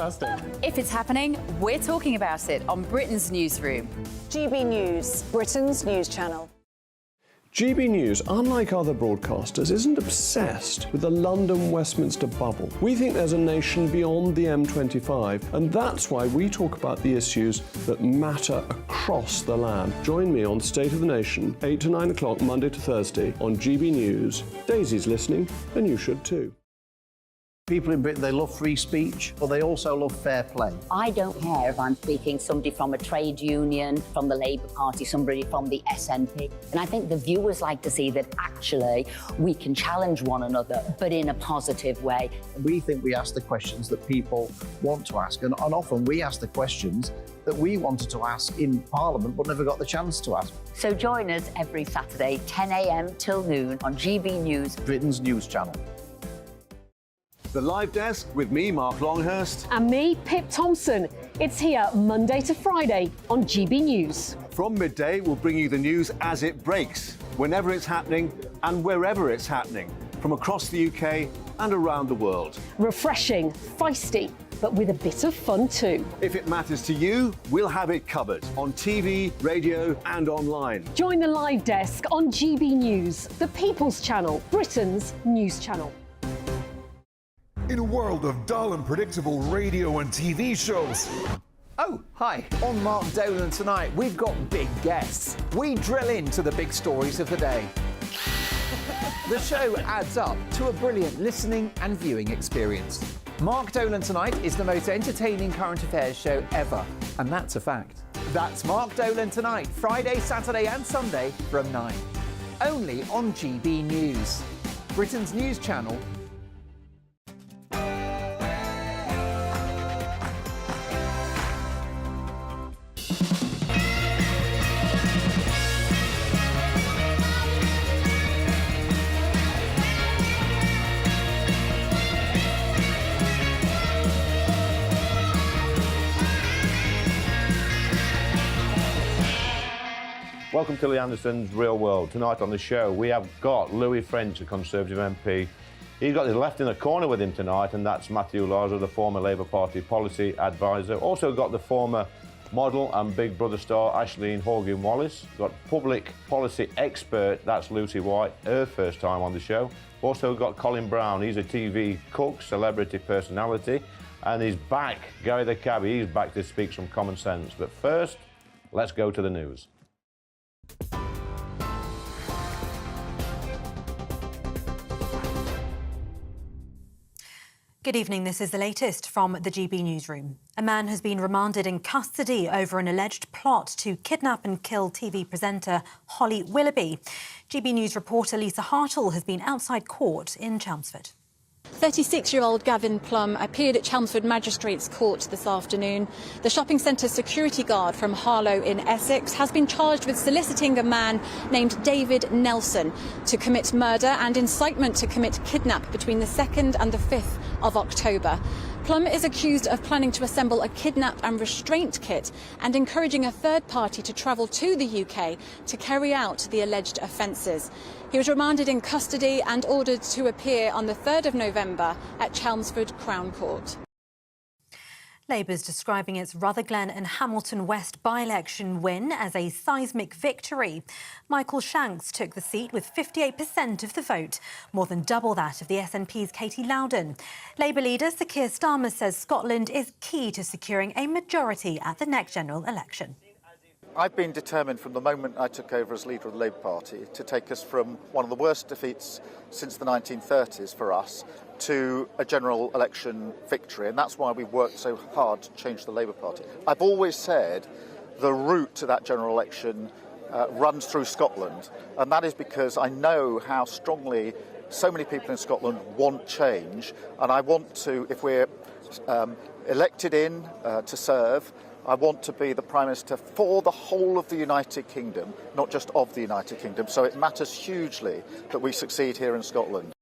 fantastic. If it's happening, we're talking about it on Britain's Newsroom. GB News, Britain's news channel. GB News, unlike other broadcasters, isn't obsessed with the London-Westminster bubble. We think there's a nation beyond the M25, and that's why we talk about the issues that matter across the land. Join me on State of the Nation, 8 to 9 o'clock, Monday to Thursday, on GB News. Daisy's listening, and you should too. People in Britain, they love free speech, but they also love fair play. I don't care if I'm speaking somebody from a trade union, from the Labour Party, somebody from the SNP. And I think the viewers like to see that actually we can challenge one another, but in a positive way. We think we ask the questions that people want to ask, and often we ask the questions that we wanted to ask in Parliament but never got the chance to ask. So join us every Saturday, 10 a.m. till noon on GB News, Britain's news channel. The Live Desk with me, Mark Longhurst. And me, Pip Thompson. It's here Monday to Friday on GB News. From midday, we'll bring you the news as it breaks, whenever it's happening and wherever it's happening, from across the UK and around the world. Refreshing, feisty, but with a bit of fun too. If it matters to you, we'll have it covered on TV, radio and online. Join the Live Desk on GB News, the People's Channel, Britain's news channel. In a world of dull and predictable radio and TV shows. Oh, hi. On Mark Dolan tonight, we've got big guests. We drill into the big stories of the day. The show adds up to a brilliant listening and viewing experience. Mark Dolan Tonight is the most entertaining current affairs show ever, and that's a fact. That's Mark Dolan Tonight, Friday, Saturday and Sunday from 9. Only on GB News, Britain's news channel. Welcome to Lee Anderson's Real World. Tonight on the show, we have got Louis French, a Conservative MP. He's got his left in the corner with him tonight, and that's Matthew Larser, the former Labour Party policy advisor. Also got the former model and Big Brother star Aisling Horgan-Wallace. Got public policy expert, that's Lucy White, her first time on the show. Also got Colin Brown, he's a TV cook, celebrity personality, and he's back, Gary the Cabbie, he's back to speak some common sense. But first, let's go to the news. Good evening, this is the latest from the GB Newsroom. A man has been remanded in custody over an alleged plot to kidnap and kill TV presenter Holly Willoughby. GB News reporter Lisa Hartle has been outside court in Chelmsford. 36-year-old Gavin Plum appeared at Chelmsford Magistrates Court this afternoon. The shopping centre security guard from Harlow in Essex has been charged with soliciting a man named David Nelson to commit murder and incitement to commit kidnap between the 2nd and the 5th of October. Plum is accused of planning to assemble a kidnap and restraint kit and encouraging a third party to travel to the UK to carry out the alleged offences. He was remanded in custody and ordered to appear on the 3rd of November at Chelmsford Crown Court. Labour's describing its Rutherglen and Hamilton West by-election win as a seismic victory. Michael Shanks took the seat with 58% of the vote, more than double that of the SNP's Katie Loudon. Labour leader Sir Keir Starmer says Scotland is key to securing a majority at the next general election. I've been determined from the moment I took over as leader of the Labour Party to take us from one of the worst defeats since the 1930s for us to a general election victory, and that's why we've worked so hard to change the Labour Party. I've always said the route to that general election runs through Scotland, and that is because I know how strongly so many people in Scotland want change, and I want to, if we're elected in to serve, I want to be the Prime Minister for the whole of the United Kingdom, not just of the United Kingdom. So it matters hugely that we succeed here in Scotland.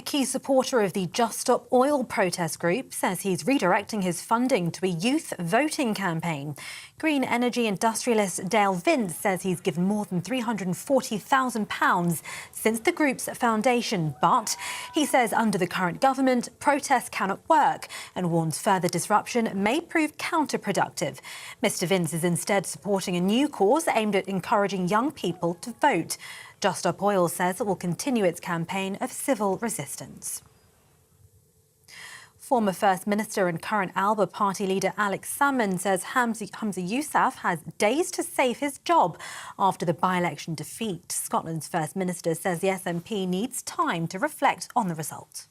A key supporter of the Just Stop Oil protest group says he's redirecting his funding to a youth voting campaign. Green energy industrialist Dale Vince says he's given more than £340,000 since the group's foundation, but he says under the current government, protests cannot work and warns further disruption may prove counterproductive. Mr Vince is instead supporting a new cause aimed at encouraging young people to vote. Just Stop Oil says it will continue its campaign of civil resistance. Former First Minister and current Alba Party leader Alex Salmond says Hamza Yousaf has days to save his job after the by-election defeat. Scotland's First Minister says the SNP needs time to reflect on the result.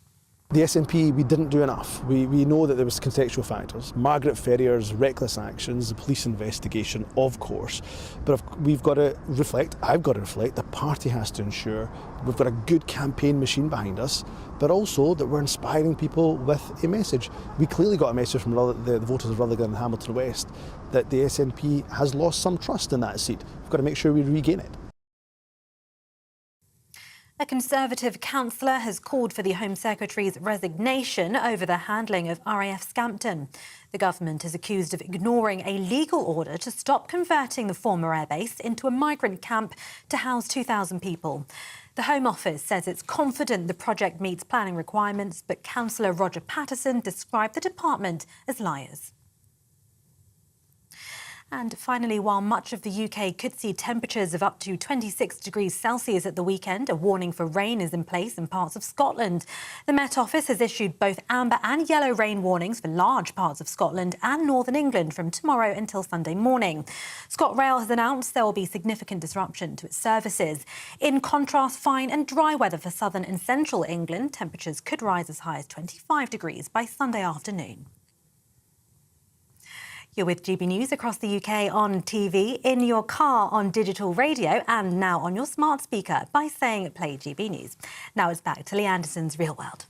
The SNP, we didn't do enough. We know that there was contextual factors. Margaret Ferrier's reckless actions, the police investigation, of course. But we've got to reflect, I've got to reflect, the party has to ensure we've got a good campaign machine behind us, but also that we're inspiring people with a message. We clearly got a message from the voters of Rutherglen and Hamilton West that the SNP has lost some trust in that seat. We've got to make sure we regain it. A Conservative councillor has called for the Home Secretary's resignation over the handling of RAF Scampton. The government is accused of ignoring a legal order to stop converting the former airbase into a migrant camp to house 2,000 people. The Home Office says it's confident the project meets planning requirements, but Councillor Roger Patterson described the department as liars. And finally, while much of the UK could see temperatures of up to 26 degrees Celsius at the weekend, a warning for rain is in place in parts of Scotland. The Met Office has issued both amber and yellow rain warnings for large parts of Scotland and northern England from tomorrow until Sunday morning. ScotRail has announced there will be significant disruption to its services. In contrast, fine and dry weather for southern and central England. Temperatures could rise as high as 25 degrees by Sunday afternoon. You're with GB News across the UK on TV, in your car on digital radio and now on your smart speaker by saying play GB News. Now it's back to Lee Anderson's Real World.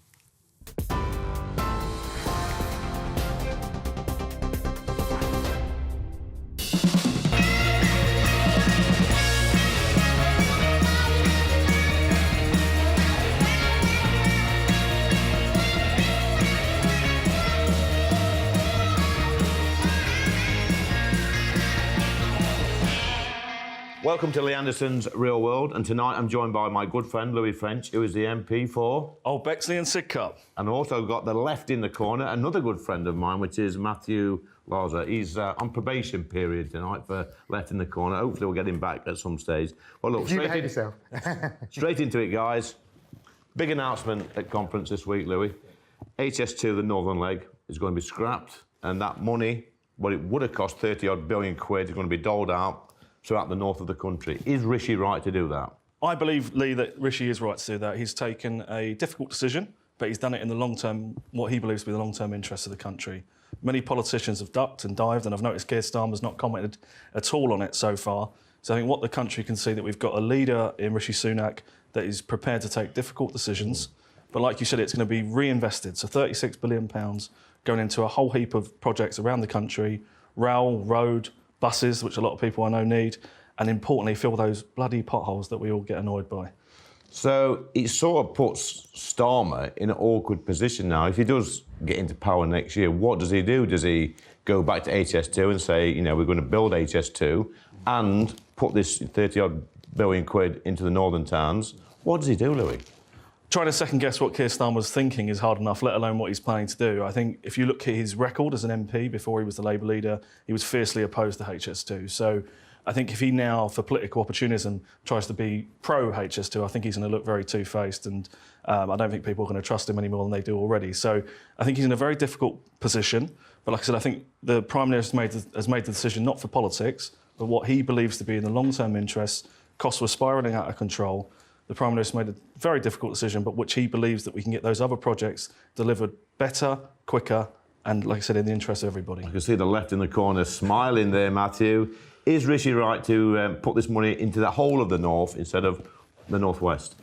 Welcome to Lee Anderson's Real World, and tonight I'm joined by my good friend Louis French, who is the MP for Old Bexley and Sidcup. And also got the left in the corner, another good friend of mine, which is Matthew Larser. He's on probation period tonight for left in the corner. Hopefully we'll get him back at some stage. Well, look, straight into it, guys. Big announcement at conference this week, Louis. HS2, the northern leg, is going to be scrapped, and that money, what it would have cost, 30-odd billion quid, is going to be doled out throughout the north of the country. Is Rishi right to do that? I believe, Lee, that Rishi is right to do that. He's taken a difficult decision, but he's done it in the long term, what he believes to be the long-term interests of the country. Many politicians have ducked and dived, and I've noticed Keir Starmer's not commented at all on it so far. So I think what the country can see, that we've got a leader in Rishi Sunak that is prepared to take difficult decisions. But like you said, it's going to be reinvested. So £36 billion going into a whole heap of projects around the country, rail, road, buses, which a lot of people I know need, and importantly, fill those bloody potholes that we all get annoyed by. So it sort of puts Starmer in an awkward position now. If he does get into power next year, what does he do? Does he go back to HS2 and say, you know, we're going to build HS2 and put this 30-odd billion quid into the northern towns? What does he do, Louis? Trying to second-guess what Keir Starmer's thinking is hard enough, let alone what he's planning to do. I think if you look at his record as an MP before he was the Labour leader, he was fiercely opposed to HS2. So I think if he now, for political opportunism, tries to be pro-HS2, I think he's going to look very two-faced, and I don't think people are going to trust him any more than they do already. So I think he's in a very difficult position. But like I said, I think the Prime Minister has made the decision not for politics, but what he believes to be in the long-term interests. Costs were spiralling out of control. The Prime Minister made a very difficult decision, but which he believes that we can get those other projects delivered better, quicker, and, like I said, in the interest of everybody. I can see the left in the corner smiling there, Matthew. Is Rishi right to put this money into the whole of the north instead of the northwest?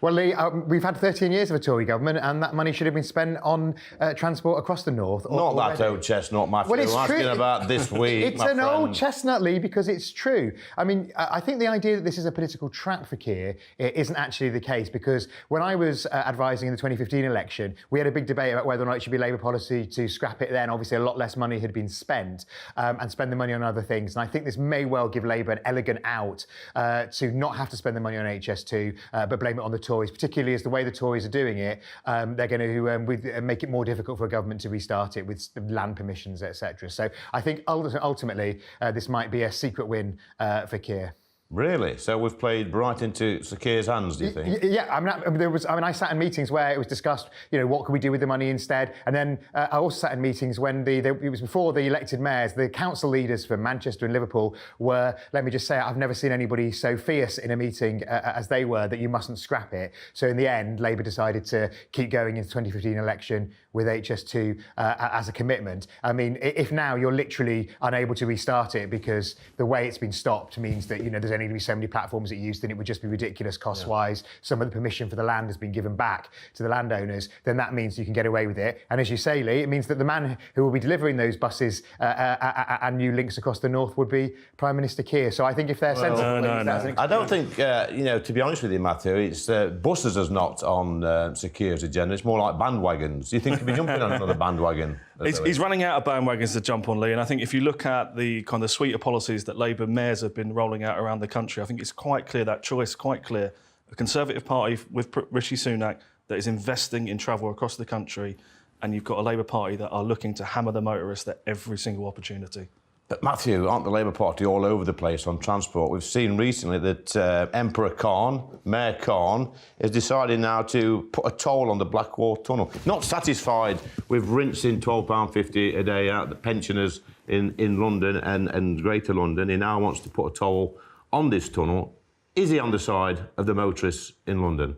Well, Lee, we've had 13 years of a Tory government, and that money should have been spent on transport across the north. Not that old chestnut, Matthew. Well, it's I'm true. asking about this week. It's an old chestnut, Lee, because it's true. I mean, I think the idea that this is a political trap for Keir isn't actually the case, because when I was advising in the 2015 election, we had a big debate about whether or not it should be Labour policy to scrap it then. Obviously, a lot less money had been spent and spend the money on other things. And I think this may well give Labour an elegant out to not have to spend the money on HS2, but blame it on the Tories, particularly as the way the Tories are doing it, they're going to make it more difficult for a government to restart it with land permissions, etc. So I think ultimately this might be a secret win for Keir. Really? So we've played right into Sir Keir's hands, do you think? Yeah, I sat in meetings where it was discussed, what could we do with the money instead? And then I also sat in meetings when it was before the elected mayors, the council leaders for Manchester and Liverpool were, let me just say, I've never seen anybody so fierce in a meeting as they were, that you mustn't scrap it. So in the end, Labour decided to keep going into the 2015 election with HS2 as a commitment. I mean, if now you're literally unable to restart it because the way it's been stopped means that, there's only going to be so many platforms it used and it would just be ridiculous cost-wise. Some of the permission for the land has been given back to the landowners, then that means you can get away with it. And as you say, Lee, it means that the man who will be delivering those buses and new links across the north would be Prime Minister Keir. So I think if they're sensible... No. I don't think, to be honest with you, Matthew, it's buses is not on Sir Keir's agenda. It's more like bandwagons. Do you think he'll be jumping on another bandwagon? He's running out of bandwagons to jump on, Lee, and I think if you look at the kind of suite of policies that Labour mayors have been rolling out around the country, I think it's quite clear, that choice, quite clear. A Conservative Party with Rishi Sunak that is investing in travel across the country, and you've got a Labour Party that are looking to hammer the motorists at every single opportunity. But Matthew, aren't the Labour Party all over the place on transport? We've seen recently that Emperor Khan, Mayor Khan, is deciding now to put a toll on the Blackwall Tunnel. Not satisfied with rinsing £12.50 a day out the pensioners in London and Greater London, he now wants to put a toll on this tunnel. Is he on the side of the motorists in London?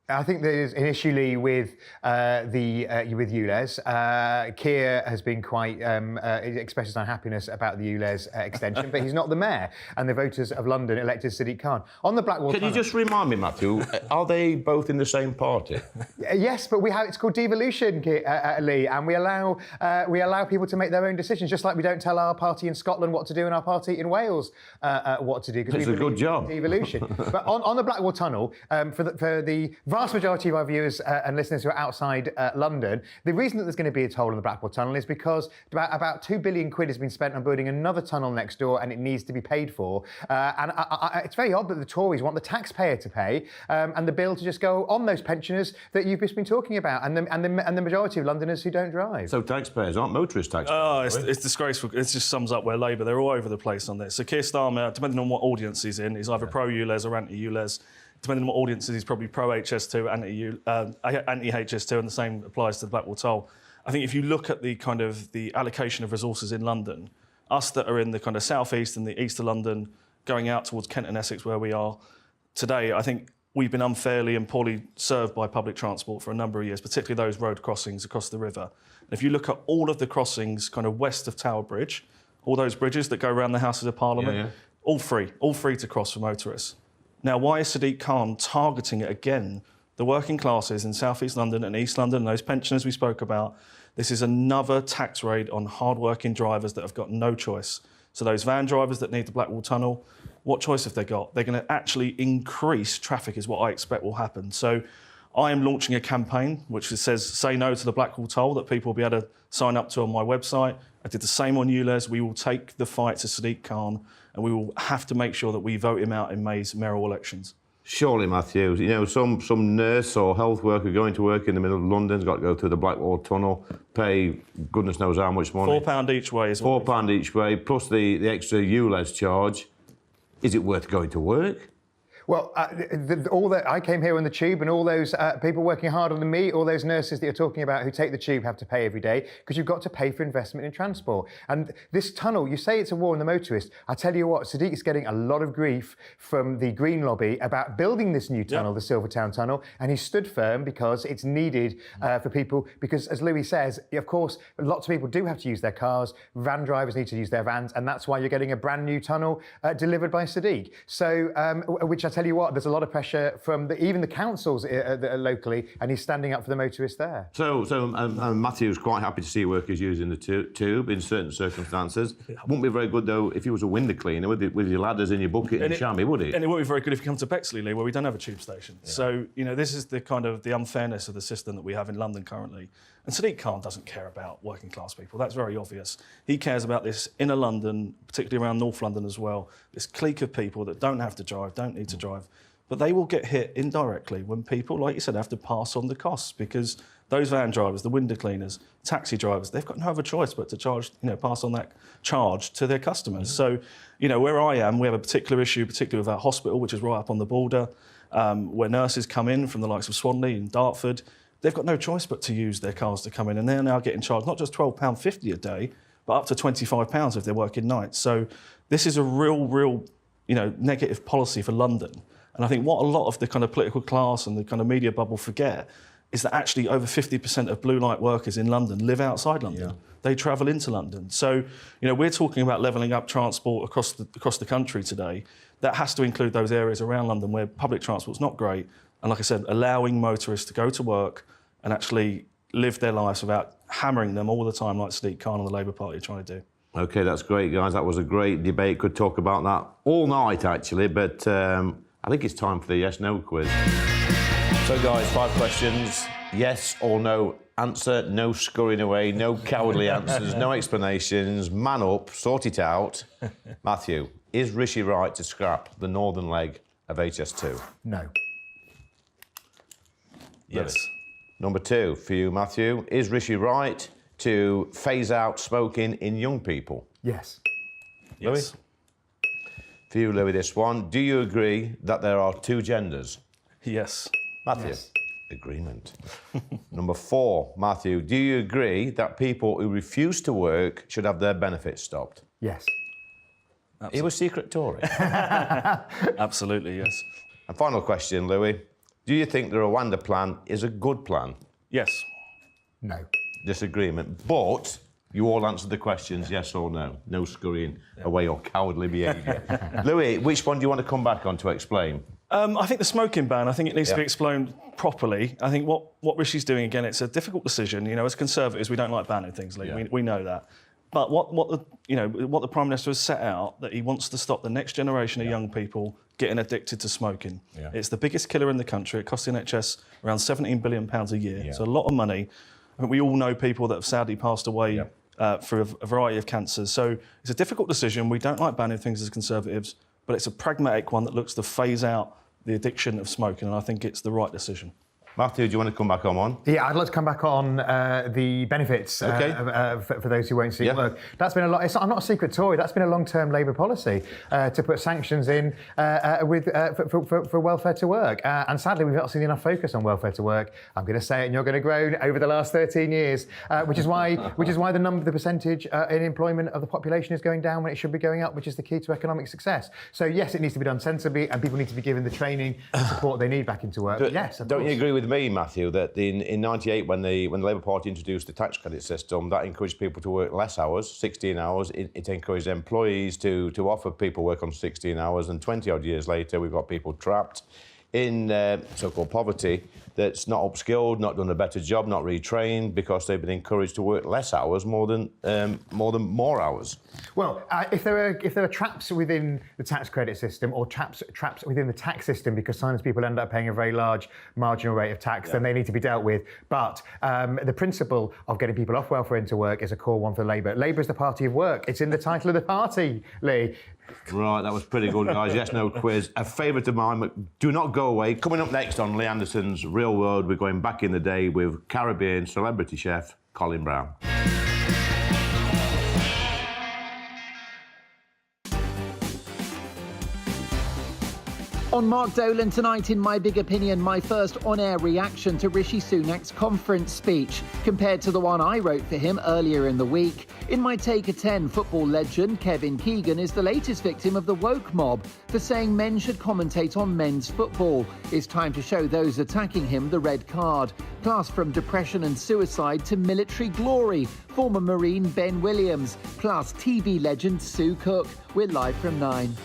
I think there's an issue, Lee, with ULEZ. Keir has been quite expressed his unhappiness about the ULEZ extension, but he's not the mayor, and the voters of London elected Sadiq Khan. On the Blackwall Can you just remind me, Matthew, are they both in the same party? Yes, but it's called devolution, Lee, and we allow people to make their own decisions, just like we don't tell our party in Scotland what to do and our party in Wales what to do. It's a good job. Devolution. But on the Blackwall Tunnel, for the vast majority of our viewers and listeners who are outside London, the reason that there's going to be a toll in the Blackwall Tunnel is because about £2 billion has been spent on building another tunnel next door, and it needs to be paid for. And it's very odd that the Tories want the taxpayer to pay and the bill to just go on those pensioners that you've just been talking about, and the majority of Londoners who don't drive. So taxpayers aren't motorist taxpayers? Oh, it's disgraceful. It just sums up where Labour, they're all over the place on this. So Keir Starmer, depending on what audience he's in, he's either pro-ULEZ or anti-ULEZ. Depending on what audiences, he's probably pro-HS2, anti-HS2, and the same applies to the Blackwall Toll. I think if you look at the allocation of resources in London, us that are in the kind of southeast and the east of London, going out towards Kent and Essex where we are today, I think we've been unfairly and poorly served by public transport for a number of years, particularly those road crossings across the river. And if you look at all of the crossings kind of west of Tower Bridge, all those bridges that go around the Houses of Parliament, all free to cross for motorists. Now, why is Sadiq Khan targeting it again? The working classes in South East London and East London, those pensioners we spoke about, this is another tax raid on hard-working drivers that have got no choice. So those van drivers that need the Blackwall Tunnel, what choice have they got? They're going to actually increase traffic is what I expect will happen. So I am launching a campaign which says say no to the Blackwall Toll that people will be able to sign up to on my website. I did the same on ULEZ. We will take the fight to Sadiq Khan, and we will have to make sure that we vote him out in May's mayoral elections. Surely, Matthew, some nurse or health worker going to work in the middle of London's got to go through the Blackwall Tunnel, pay goodness knows how much money. £4 each way is what £4 each way, plus the extra ULEZ charge. Is it worth going to work? Well, I came here on the tube, and all those people working harder than me, all those nurses that you're talking about who take the tube have to pay every day, because you've got to pay for investment in transport. And this tunnel, you say it's a war on the motorist. I tell you what, Sadiq is getting a lot of grief from the Green lobby about building this new tunnel, the Silvertown Tunnel, and he stood firm because it's needed for people, because as Louis says, of course, lots of people do have to use their cars, van drivers need to use their vans, and that's why you're getting a brand new tunnel delivered by Sadiq. So, which I tell you what, there's a lot of pressure from even the councils locally, and he's standing up for the motorists there. So Matthew's quite happy to see workers using the tube in certain circumstances. Wouldn't be very good, though, if you was a window cleaner with your ladders in your bucket and chamois, would it? And it wouldn't be very good if you come to Bexley, Lee, where we don't have a tube station. Yeah. So, this is the kind of the unfairness of the system that we have in London currently. And Sadiq Khan doesn't care about working class people. That's very obvious. He cares about this inner London, particularly around North London as well, this clique of people that don't have to drive, don't need to drive. But they will get hit indirectly when people, like you said, have to pass on the costs, because those van drivers, the window cleaners, taxi drivers, they've got no other choice but to charge, pass on that charge to their customers. So, where I am, we have a particular issue, particularly with our hospital, which is right up on the border, where nurses come in from the likes of Swanley and Dartford. They've got no choice but to use their cars to come in, and they're now getting charged not just £12.50 a day, but up to £25 if they're working nights. So this is a real, negative policy for London. And I think what a lot of the kind of political class and the kind of media bubble forget is that actually over 50% of blue light workers in London live outside London. Yeah. They travel into London. So, we're talking about levelling up transport across the country today. That has to include those areas around London where public transport's not great. And like I said, allowing motorists to go to work and actually live their lives without hammering them all the time like Sadiq Khan and the Labour Party are trying to do. OK, that's great, guys. That was a great debate. Could talk about that all night, actually. But I think it's time for the yes-no quiz. So, guys, 5 questions. Yes or no answer. No scurrying away. No cowardly answers. No explanations. Man up. Sort it out. Matthew, is Rishi right to scrap the northern leg of HS2? No. Yes. Number 2, for you, Matthew, is Rishi right to phase out smoking in young people? Yes. Louis? Yes. For you, Louis, this one. Do you agree that there are 2 genders? Yes. Matthew? Yes. Agreement. Number 4, Matthew, do you agree that people who refuse to work should have their benefits stopped? Yes. He was secret Tory. Absolutely, yes. And final question, Louis. Do you think the Rwanda plan is a good plan? Yes. No. Disagreement. But you all answered the questions, yes or no. No scurrying away or cowardly behaviour. Louis, which one do you want to come back on to explain? I think the smoking ban, I think it needs to be explained properly. I think what Rishi's doing, again, it's a difficult decision. As Conservatives, we don't like banning things, Lee. We know that. But what the Prime Minister has set out, that he wants to stop the next generation of young people getting addicted to smoking. Yeah. It's the biggest killer in the country. It costs the NHS around £17 billion a year. Yeah. So a lot of money. I think we all know people that have sadly passed away for a variety of cancers. So it's a difficult decision. We don't like banning things as Conservatives, but it's a pragmatic one that looks to phase out the addiction of smoking, and I think it's the right decision. Matthew, do you want to come back on one? Yeah, I'd like to come back on the benefits for those who won't see work. That's been a lot. I'm not a secret Tory. That's been a long-term Labour policy to put sanctions in for welfare to work. And sadly, we've not seen enough focus on welfare to work. I'm going to say it, and you're going to groan, over the last 13 years, which is why the percentage in employment of the population is going down when it should be going up, which is the key to economic success. So yes, it needs to be done sensibly, and people need to be given the training and support they need back into work. Yes, of course. Don't you agree with me, Matthew, that in '98, when the Labour Party introduced the tax credit system, that encouraged people to work less hours, 16 hours. It encouraged employees to offer people work on 16 hours, and 20-odd years later, we've got people trapped in so-called poverty that's not upskilled, not done a better job, not retrained, because they've been encouraged to work less hours more than more hours. Well, if there are traps within the tax credit system, or traps within the tax system, because sometimes people end up paying a very large marginal rate of tax, then they need to be dealt with. But the principle of getting people off welfare into work is a core one for Labour. Labour is the party of work. It's in the title of the party, Lee. Right, that was pretty good, guys. Yes, no quiz. A favourite of mine. Do not go away. Coming up next on Lee Anderson's Real World, we're going back in the day with Caribbean celebrity chef Colin Brown. On Mark Dolan tonight, in My Big Opinion, my first on-air reaction to Rishi Sunak's conference speech, compared to the one I wrote for him earlier in the week. In my Take a 10, football legend Kevin Keegan is the latest victim of the woke mob for saying men should commentate on men's football. It's time to show those attacking him the red card. Plus, from depression and suicide to military glory, former Marine Ben Williams, plus TV legend Sue Cook. We're live from 9.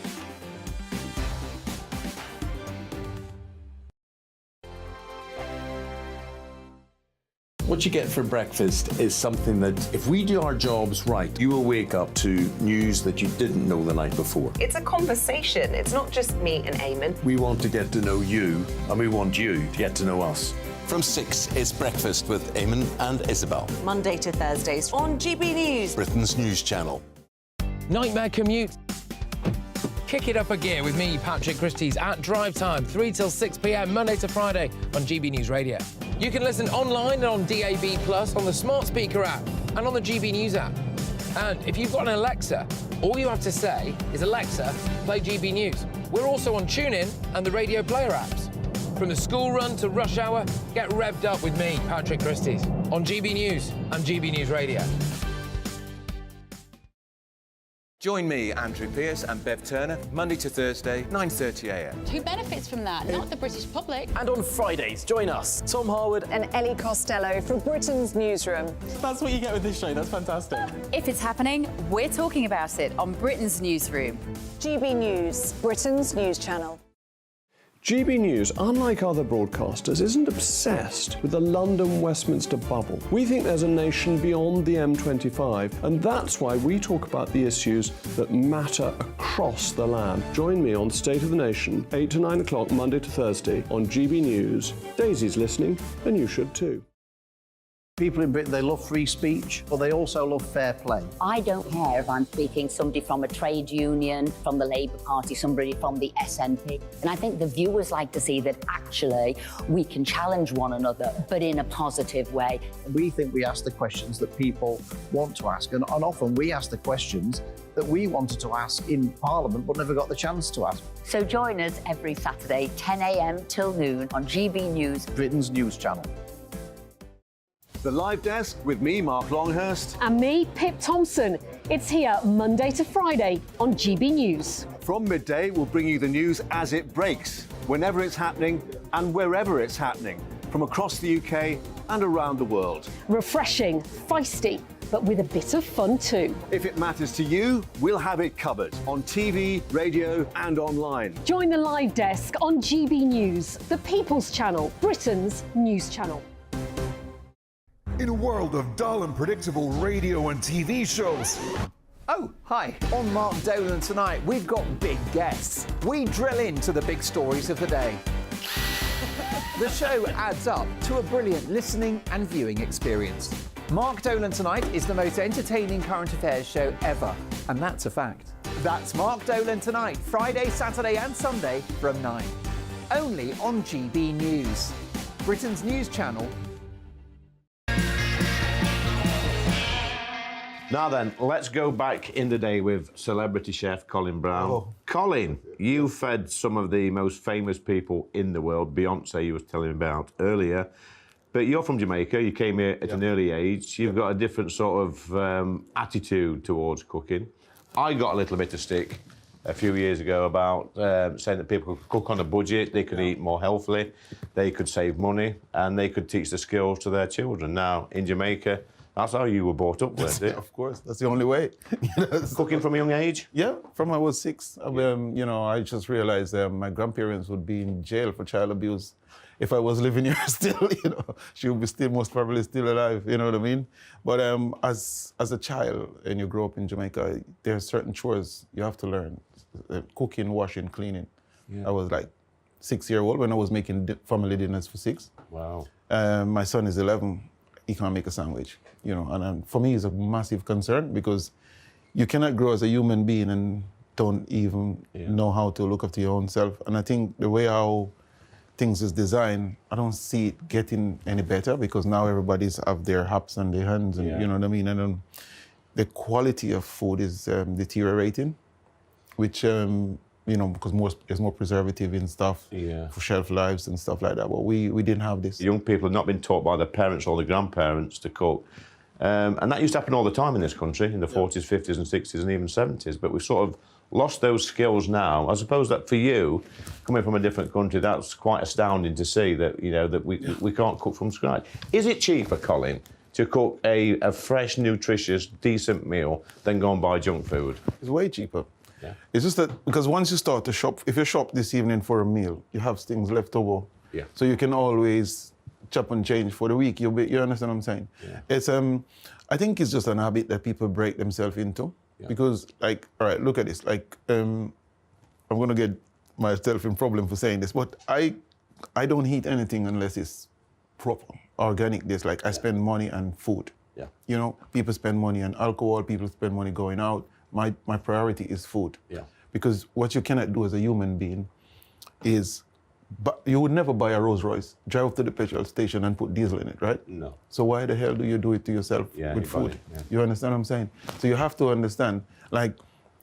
What you get for breakfast is something that, if we do our jobs right, you will wake up to news that you didn't know the night before. It's a conversation. It's not just me and Eamon. We want to get to know you, and we want you to get to know us. From 6 is Breakfast with Eamon and Isabel. Monday to Thursdays on GB News. Britain's news channel. Nightmare commute. Kick it up a gear with me, Patrick Christie's at Drive Time, 3 till 6 p.m, Monday to Friday on GB News Radio. You can listen online and on DAB+, on the smart speaker app and on the GB News app. And if you've got an Alexa, all you have to say is, Alexa, play GB News. We're also on TuneIn and the Radio Player apps. From the school run to rush hour, get revved up with me, Patrick Christie's, on GB News and GB News Radio. Join me, Andrew Pearce and Bev Turner, Monday to Thursday, 9:30 a.m. Who benefits from that? Not the British public. And on Fridays, join us, Tom Harwood and Ellie Costello from Britain's Newsroom. That's what you get with this show. That's fantastic. If it's happening, we're talking about it on Britain's Newsroom. GB News, Britain's news channel. GB News, unlike other broadcasters, isn't obsessed with the London-Westminster bubble. We think there's a nation beyond the M25, and that's why we talk about the issues that matter across the land. Join me on State of the Nation, 8 to 9 o'clock, Monday to Thursday, on GB News. Daisy's listening, and you should too. People in Britain, they love free speech, but they also love fair play. I don't care if I'm speaking somebody from a trade union, from the Labour Party, somebody from the SNP. And I think the viewers like to see that actually we can challenge one another, but in a positive way. We think we ask the questions that people want to ask, and often we ask the questions that we wanted to ask in Parliament but never got the chance to ask. So join us every Saturday, 10 a.m. till noon on GB News, Britain's news channel. The Live Desk with me, Mark Longhurst. And me, Pip Thompson. It's here Monday to Friday on GB News. From midday, we'll bring you the news as it breaks, whenever it's happening and wherever it's happening, from across the UK and around the world. Refreshing, feisty, but with a bit of fun too. If it matters to you, we'll have it covered on TV, radio and online. Join the Live Desk on GB News, the People's Channel, Britain's news channel. In a world of dull and predictable radio and TV shows. Oh, hi. On Mark Dolan tonight, we've got big guests. We drill into the big stories of the day. The show adds up to a brilliant listening and viewing experience. Mark Dolan Tonight is the most entertaining current affairs show ever, and that's a fact. That's Mark Dolan Tonight, Friday, Saturday and Sunday from 9. Only on GB News, Britain's news channel. Now then, let's go back in the day with celebrity chef Colin Brown. Oh. Colin, you fed some of the most famous people in the world. Beyonce, you was telling me about earlier. But you're from Jamaica. You came here at an early age. You've got a different sort of attitude towards cooking. I got a little bit of stick a few years ago about saying that people could cook on a budget, they could eat more healthily, they could save money, and they could teach the skills to their children. Now, in Jamaica, that's how you were brought up, wasn't it? Of course, that's the only way. Cooking from a young age? Yeah, from I was 6. You know, I just realized my grandparents would be in jail for child abuse if I was living here still. You know, she would be still most probably still alive. You know what I mean? But as a child and you grow up in Jamaica, there are certain chores you have to learn: cooking, washing, cleaning. Yeah. I was like 6-year-old when I was making family dinners for 6. Wow. My son is 11. He can't make a sandwich, you know, and for me it's a massive concern because you cannot grow as a human being and don't even know how to look after your own self. And I think the way how things is designed, I don't see it getting any better because now everybody's have their apps and their hands, and you know what I mean. And the quality of food is deteriorating, which you know, because there's more preservative in stuff for shelf lives and stuff like that. But we didn't have this. Young people have not been taught by their parents or their grandparents to cook. And that used to happen all the time in this country, in the 40s, 50s and 60s and even 70s. But we've sort of lost those skills now. I suppose that for you, coming from a different country, that's quite astounding to see that, you know, that we can't cook from scratch. Is it cheaper, Colin, to cook a fresh, nutritious, decent meal than go and buy junk food? It's way cheaper. Yeah. It's just that because once you start to shop, if you shop this evening for a meal, you have things left over. Yeah. So you can always chop and change for the week. You understand what I'm saying? Yeah. It's I think it's just an habit that people break themselves into. Yeah. Because, like, all right, look at this. Like, I'm gonna get myself in problem for saying this, but I don't eat anything unless it's proper, organic. This, like, I spend money on food. Yeah. You know, people spend money on alcohol. People spend money going out. My priority is food. Yeah. Because what you cannot do as a human being is, but you would never buy a Rolls Royce, drive up to the petrol station and put diesel in it, right? No. So why the hell do you do it to yourself with food? Yeah. You understand what I'm saying? So you have to understand, like,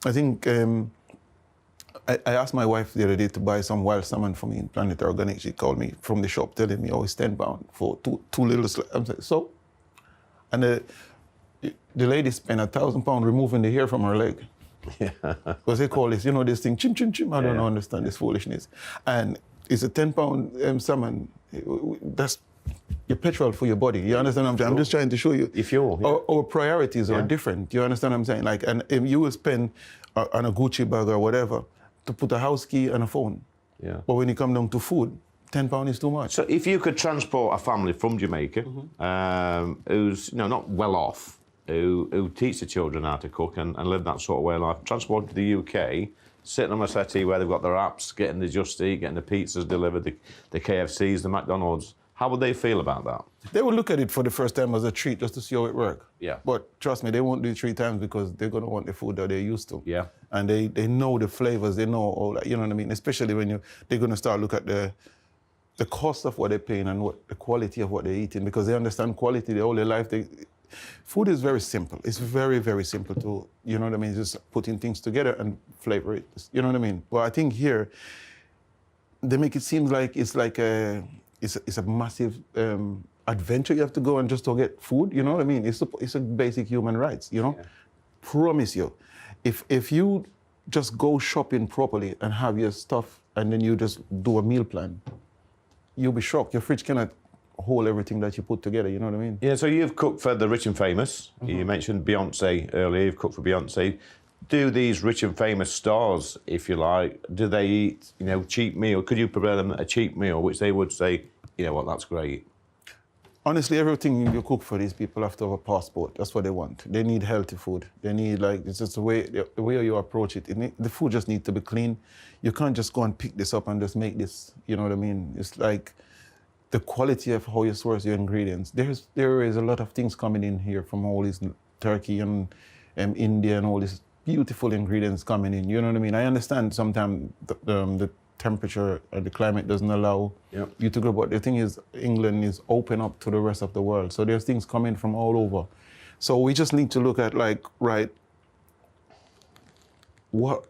I think, I asked my wife the other day to buy some wild salmon for me in Planet Organic. She called me from the shop telling me, oh, it's £10 for two little I'm saying, so? And the lady spent £1,000 removing the hair from her leg. Yeah. Because they call this, this thing, chim, chim, chim. I don't understand this foolishness. And it's a £10 salmon. That's your petrol for your body. You understand what I'm saying? I'm just trying to show you. If you're, our priorities are different. You understand what I'm saying? Like, and if you will spend on a Gucci bag or whatever to put a house key and a phone. Yeah. But when you come down to food, £10 is too much. So if you could transport a family from Jamaica, who's not well off, who teach the children how to cook and live that sort of way of life, transport to the UK, sitting on a settee where they've got their apps, getting the Just Eat, getting the pizzas delivered, the KFCs, the McDonald's, how would they feel about that? They will look at it for the first time as a treat just to see how it works. Yeah. But trust me, they won't do it 3 times because they're going to want the food that they're used to. Yeah. And they know the flavors, they know all that, you know what I mean? Especially when they're going to start look at the cost of what they're paying and what the quality of what they're eating, because they understand quality their whole life. Food is very simple. It's very, very simple to, you know what I mean, just putting things together and flavor it. You know what I mean? Well, I think here, they make it seem like it's a massive adventure you have to go and just to get food. You know what I mean? It's a basic human rights, you know? Yeah. Promise you, if you just go shopping properly and have your stuff and then you just do a meal plan, you'll be shocked. Your fridge cannot hold everything that you put together, you know what I mean? Yeah, so you've cooked for the rich and famous. You mentioned Beyonce earlier, you've cooked for Beyonce. Do these rich and famous stars, if you like, do they eat, cheap meal? Could you prepare them a cheap meal, which they would say, you know what, that's great? Honestly, everything you cook for these people have to have a passport. That's what they want. They need healthy food. They need, it's just the way you approach it. The food just needs to be clean. You can't just go and pick this up and just make this, you know what I mean? It's like the quality of how you source your ingredients. There is a lot of things coming in here from all these Turkey and India and all these beautiful ingredients coming in, you know what I mean? I understand sometimes the temperature and the climate doesn't allow you to grow, but the thing is, England is open up to the rest of the world. So there's things coming from all over. So we just need to look at what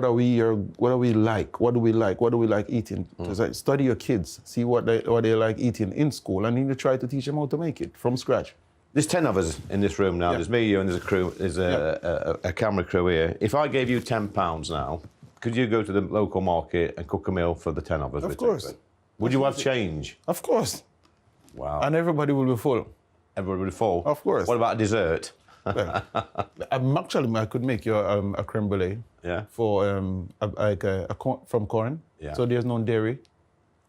are we like? What do we like eating? Study your kids, see what they like eating in school, and then you try to teach them how to make it from scratch. There's 10 of us in this room now. There's me, you, and there's a crew. There's a camera crew here. If I gave you £10 now, could you go to the local market and cook a meal for the 10 of us? Of course. Would you have change? Of course. Wow. And everybody will be full. Everybody will be full? Of course. What about a dessert? Well, I could make you a creme brulee. Yeah. For from corn. Yeah. So there's no dairy,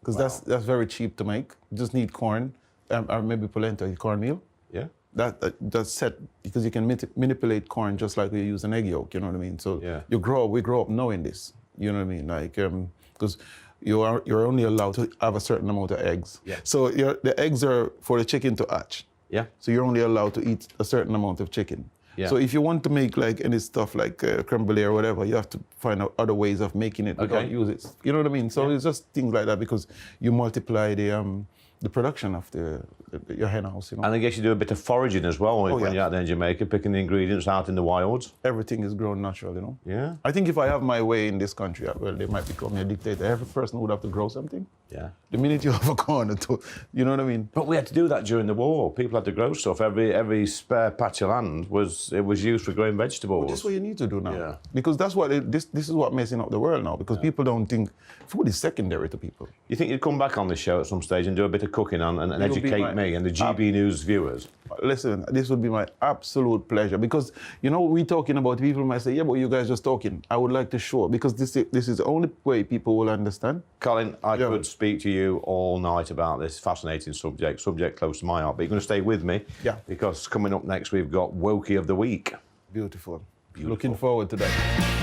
because that's very cheap to make. You just need corn, or maybe polenta, cornmeal. Yeah. That's set because you can manipulate corn just like we use an egg yolk. You know what I mean? So we grow up knowing this. You know what I mean? Like because you're only allowed to have a certain amount of eggs. Yeah. So the eggs are for the chicken to hatch. Yeah. So you're only allowed to eat a certain amount of chicken. Yeah. So if you want to make any stuff like creme brulee or whatever, you have to find out other ways of making it without use it. You know what I mean? So it's just things like that because you multiply the production of your hen house. And I guess you do a bit of foraging as well when you're out there in Jamaica, picking the ingredients out in the wilds. Everything is grown natural, Yeah. I think if I have my way in this country, well, they might become a dictator. Every person would have to grow something. Yeah. The minute you have a corner, you know what I mean? But we had to do that during the war. People had to grow stuff. Every spare patch of land was used for growing vegetables. But that's what you need to do now. Yeah. Because that's what this is what messing up the world now. Because people don't think food is secondary to people. You think you'd come back on this show at some stage and do a bit of cooking on and It will be educate me and the GB News viewers? Listen, this would be my absolute pleasure because, you know, we're talking about, people might say, yeah, but you guys just talking. I would like to show, because this is the only way people will understand. Colin, I could speak to you all night about this fascinating subject close to my heart, but you're going to stay with me. Yeah. Because coming up next, we've got Wokey of the Week. Beautiful. Looking forward to that.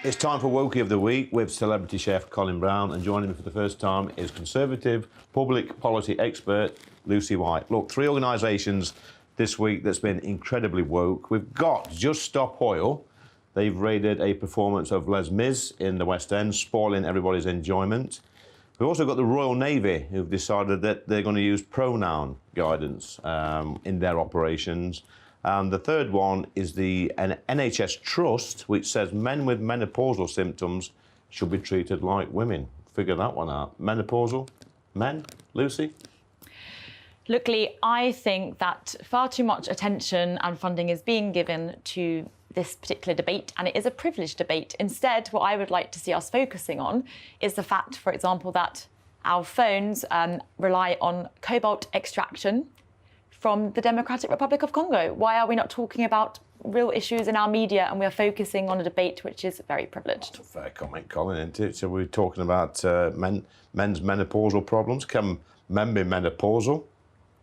It's time for Wokey of the Week with celebrity chef Colin Brown, and joining me for the first time is Conservative public policy expert Lucy White. Look, 3 organisations this week that's been incredibly woke. We've got Just Stop Oil. They've raided a performance of Les Mis in the West End, spoiling everybody's enjoyment. We've also got the Royal Navy, who've decided that they're going to use pronoun guidance in their operations. And the third one is the NHS Trust, which says men with menopausal symptoms should be treated like women. Figure that one out. Menopausal? Men? Lucy? Look, Lee, I think that far too much attention and funding is being given to this particular debate, and it is a privileged debate. Instead, what I would like to see us focusing on is the fact, for example, that our phones rely on cobalt extraction from the Democratic Republic of Congo. Why are we not talking about real issues in our media, and we are focusing on a debate which is very privileged? That's a fair comment, Colin, isn't it? So we're talking about men's menopausal problems. Can men be menopausal?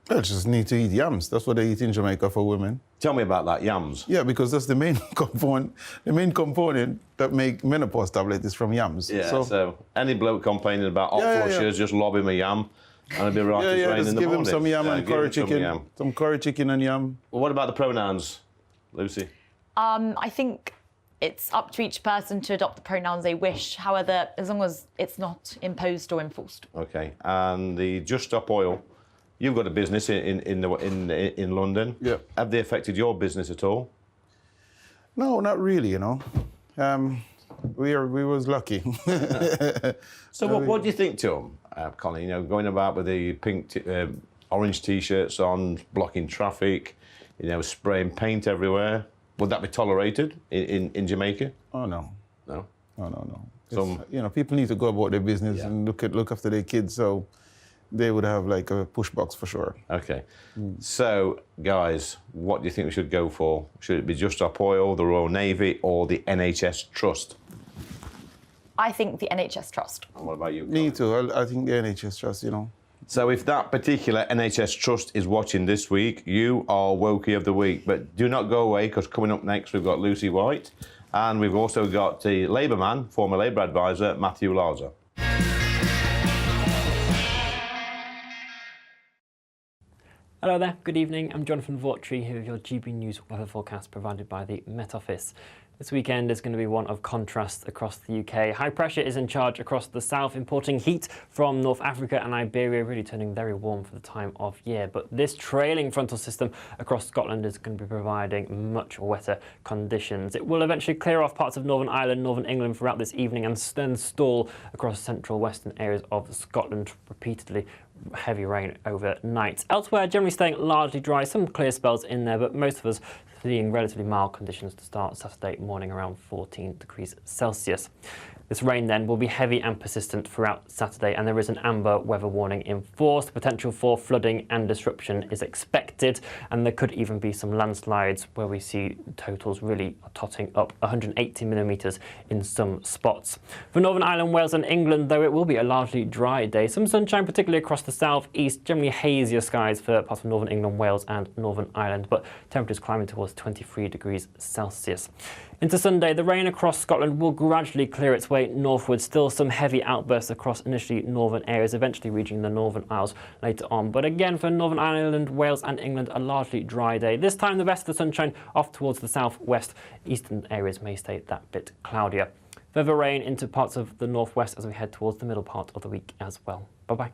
They just need to eat yams. That's what they eat in Jamaica for women. Tell me about that, yams. Yeah, because that's the main component. The main component that make menopause tablet is from yams. Yeah, so any bloke complaining about hot flushes, just lob him a yam, and it'll be right as rain just in the give morning. him some yam and curry chicken. Some curry chicken and yam. Well, what about the pronouns, Lucy? I think it's up to each person to adopt the pronouns they wish. However, as long as it's not imposed or enforced. Okay, and the Just Stop Oil. You've got a business in London. Yeah. Have they affected your business at all? No, not really. You know, we was lucky. So what do you think to them, Colin? You know, going about with the pink, orange T-shirts on, blocking traffic, you know, spraying paint everywhere. Would that be tolerated in Jamaica? Oh no. No. No. You know, people need to go about their business and look after their kids. So they would have like a push box for sure. Okay. So, guys, what do you think we should go for? Should it be Just Stop Oil, the Royal Navy, or the NHS Trust? I think the NHS Trust. And what about you, Colin? Me too. I think the NHS Trust, you know. So if that particular NHS Trust is watching this week, you are Wokey of the Week. But do not go away, because coming up next, we've got Lucy White, and we've also got the Labour man, former Labour advisor, Matthew Larzer. Hello there, good evening. I'm Jonathan Vautry here with your GB News weather forecast provided by the Met Office. This weekend is going to be one of contrast across the UK. High pressure is in charge across the south, importing heat from North Africa and Iberia, really turning very warm for the time of year. But this trailing frontal system across Scotland is going to be providing much wetter conditions. It will eventually clear off parts of Northern Ireland, Northern England throughout this evening and then stall across central western areas of Scotland repeatedly. Heavy rain overnight. Elsewhere, generally staying largely dry, some clear spells in there, but most of us seeing relatively mild conditions to start Saturday morning around 14 degrees Celsius. This rain then will be heavy and persistent throughout Saturday, and there is an amber weather warning in force. The potential for flooding and disruption is expected, and there could even be some landslides where we see totals really totting up 180 millimetres in some spots. For Northern Ireland, Wales and England, though, it will be a largely dry day. Some sunshine, particularly across the south east, generally hazier skies for parts of Northern England, Wales and Northern Ireland, but temperatures climbing towards 23 degrees Celsius. Into Sunday, the rain across Scotland will gradually clear its way northwards. Still some heavy outbursts across initially northern areas, eventually reaching the Northern Isles later on. But again, for Northern Ireland, Wales and England, a largely dry day. This time, the rest of the sunshine off towards the southwest. Eastern areas may stay that bit cloudier. Further rain into parts of the northwest as we head towards the middle part of the week as well. Bye-bye.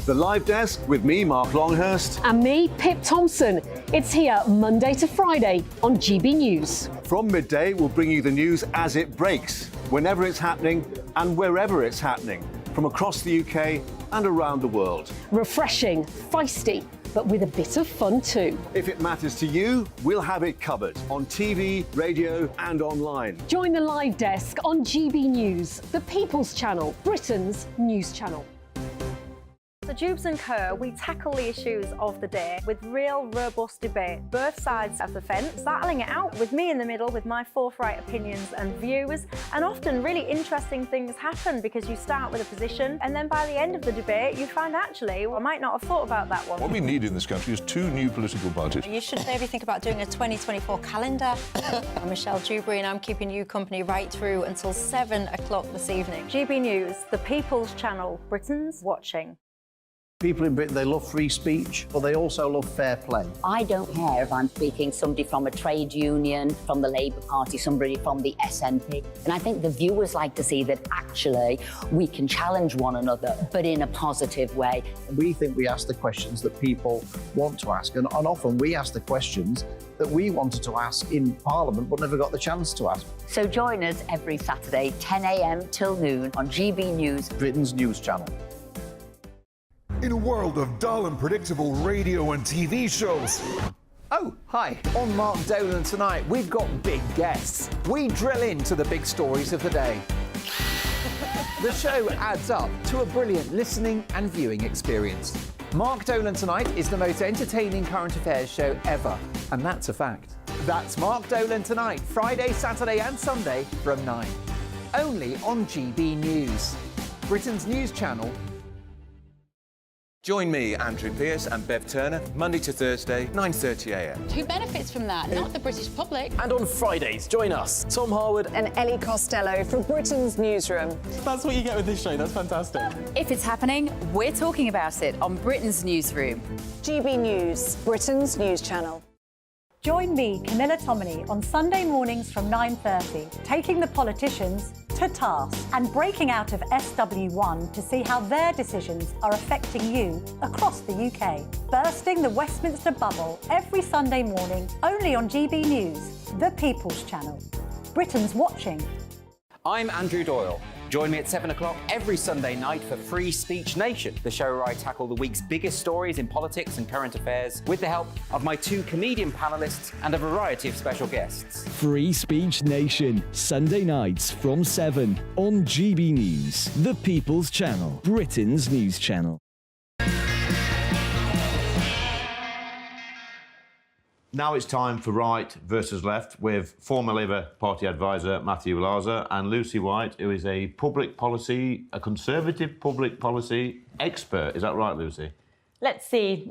The Live Desk with me, Mark Longhurst. And me, Pip Thompson. It's here Monday to Friday on GB News. From midday, we'll bring you the news as it breaks, whenever it's happening and wherever it's happening, from across the UK and around the world. Refreshing, feisty, but with a bit of fun too. If it matters to you, we'll have it covered on TV, radio, and online. Join the live desk on GB News, the People's Channel, Britain's news channel. So Jubes and Kerr, we tackle the issues of the day with real robust debate, both sides of the fence, battling it out with me in the middle with my forthright opinions and views. And often really interesting things happen because you start with a position and then by the end of the debate you find actually, well, I might not have thought about that one. What we need in this country is 2 new political parties. You should maybe think about doing a 2024 calendar. I'm Michelle Dewberry and I'm keeping you company right through until 7 o'clock this evening. GB News, the People's Channel, Britain's watching. People in Britain, they love free speech, but they also love fair play. I don't care if I'm speaking somebody from a trade union, from the Labour Party, somebody from the SNP. And I think the viewers like to see that actually we can challenge one another, but in a positive way. We think we ask the questions that people want to ask, and often we ask the questions that we wanted to ask in Parliament but never got the chance to ask. So join us every Saturday, 10 a.m. till noon on GB News, Britain's news channel. In a world of dull and predictable radio and TV shows. Oh, hi. On Mark Dolan tonight, we've got big guests. We drill into the big stories of the day. The show adds up to a brilliant listening and viewing experience. Mark Dolan Tonight is the most entertaining current affairs show ever, and that's a fact. That's Mark Dolan Tonight, Friday, Saturday and Sunday from 9. Only on GB News, Britain's news channel. Join me, Andrew Pearce and Bev Turner, Monday to Thursday, 9:30 a.m. Who benefits from that? Not the British public. And on Fridays, join us, Tom Harwood and Ellie Costello from Britain's Newsroom. That's what you get with this show, that's fantastic. If it's happening, we're talking about it on Britain's Newsroom. GB News, Britain's news channel. Join me, Camilla Tominey, on Sunday mornings from 9:30, taking the politicians to task and breaking out of SW1 to see how their decisions are affecting you across the UK. Bursting the Westminster bubble every Sunday morning, only on GB News, the People's Channel. Britain's watching. I'm Andrew Doyle. Join me at 7 o'clock every Sunday night for Free Speech Nation, the show where I tackle the week's biggest stories in politics and current affairs with the help of my 2 comedian panellists and a variety of special guests. Free Speech Nation, Sunday nights from 7 on GB News, the People's Channel, Britain's news channel. Now it's time for Right versus Left with former Labour Party advisor Matthew Larser and Lucy White, who is a conservative public policy expert. Is that right, Lucy? Let's see.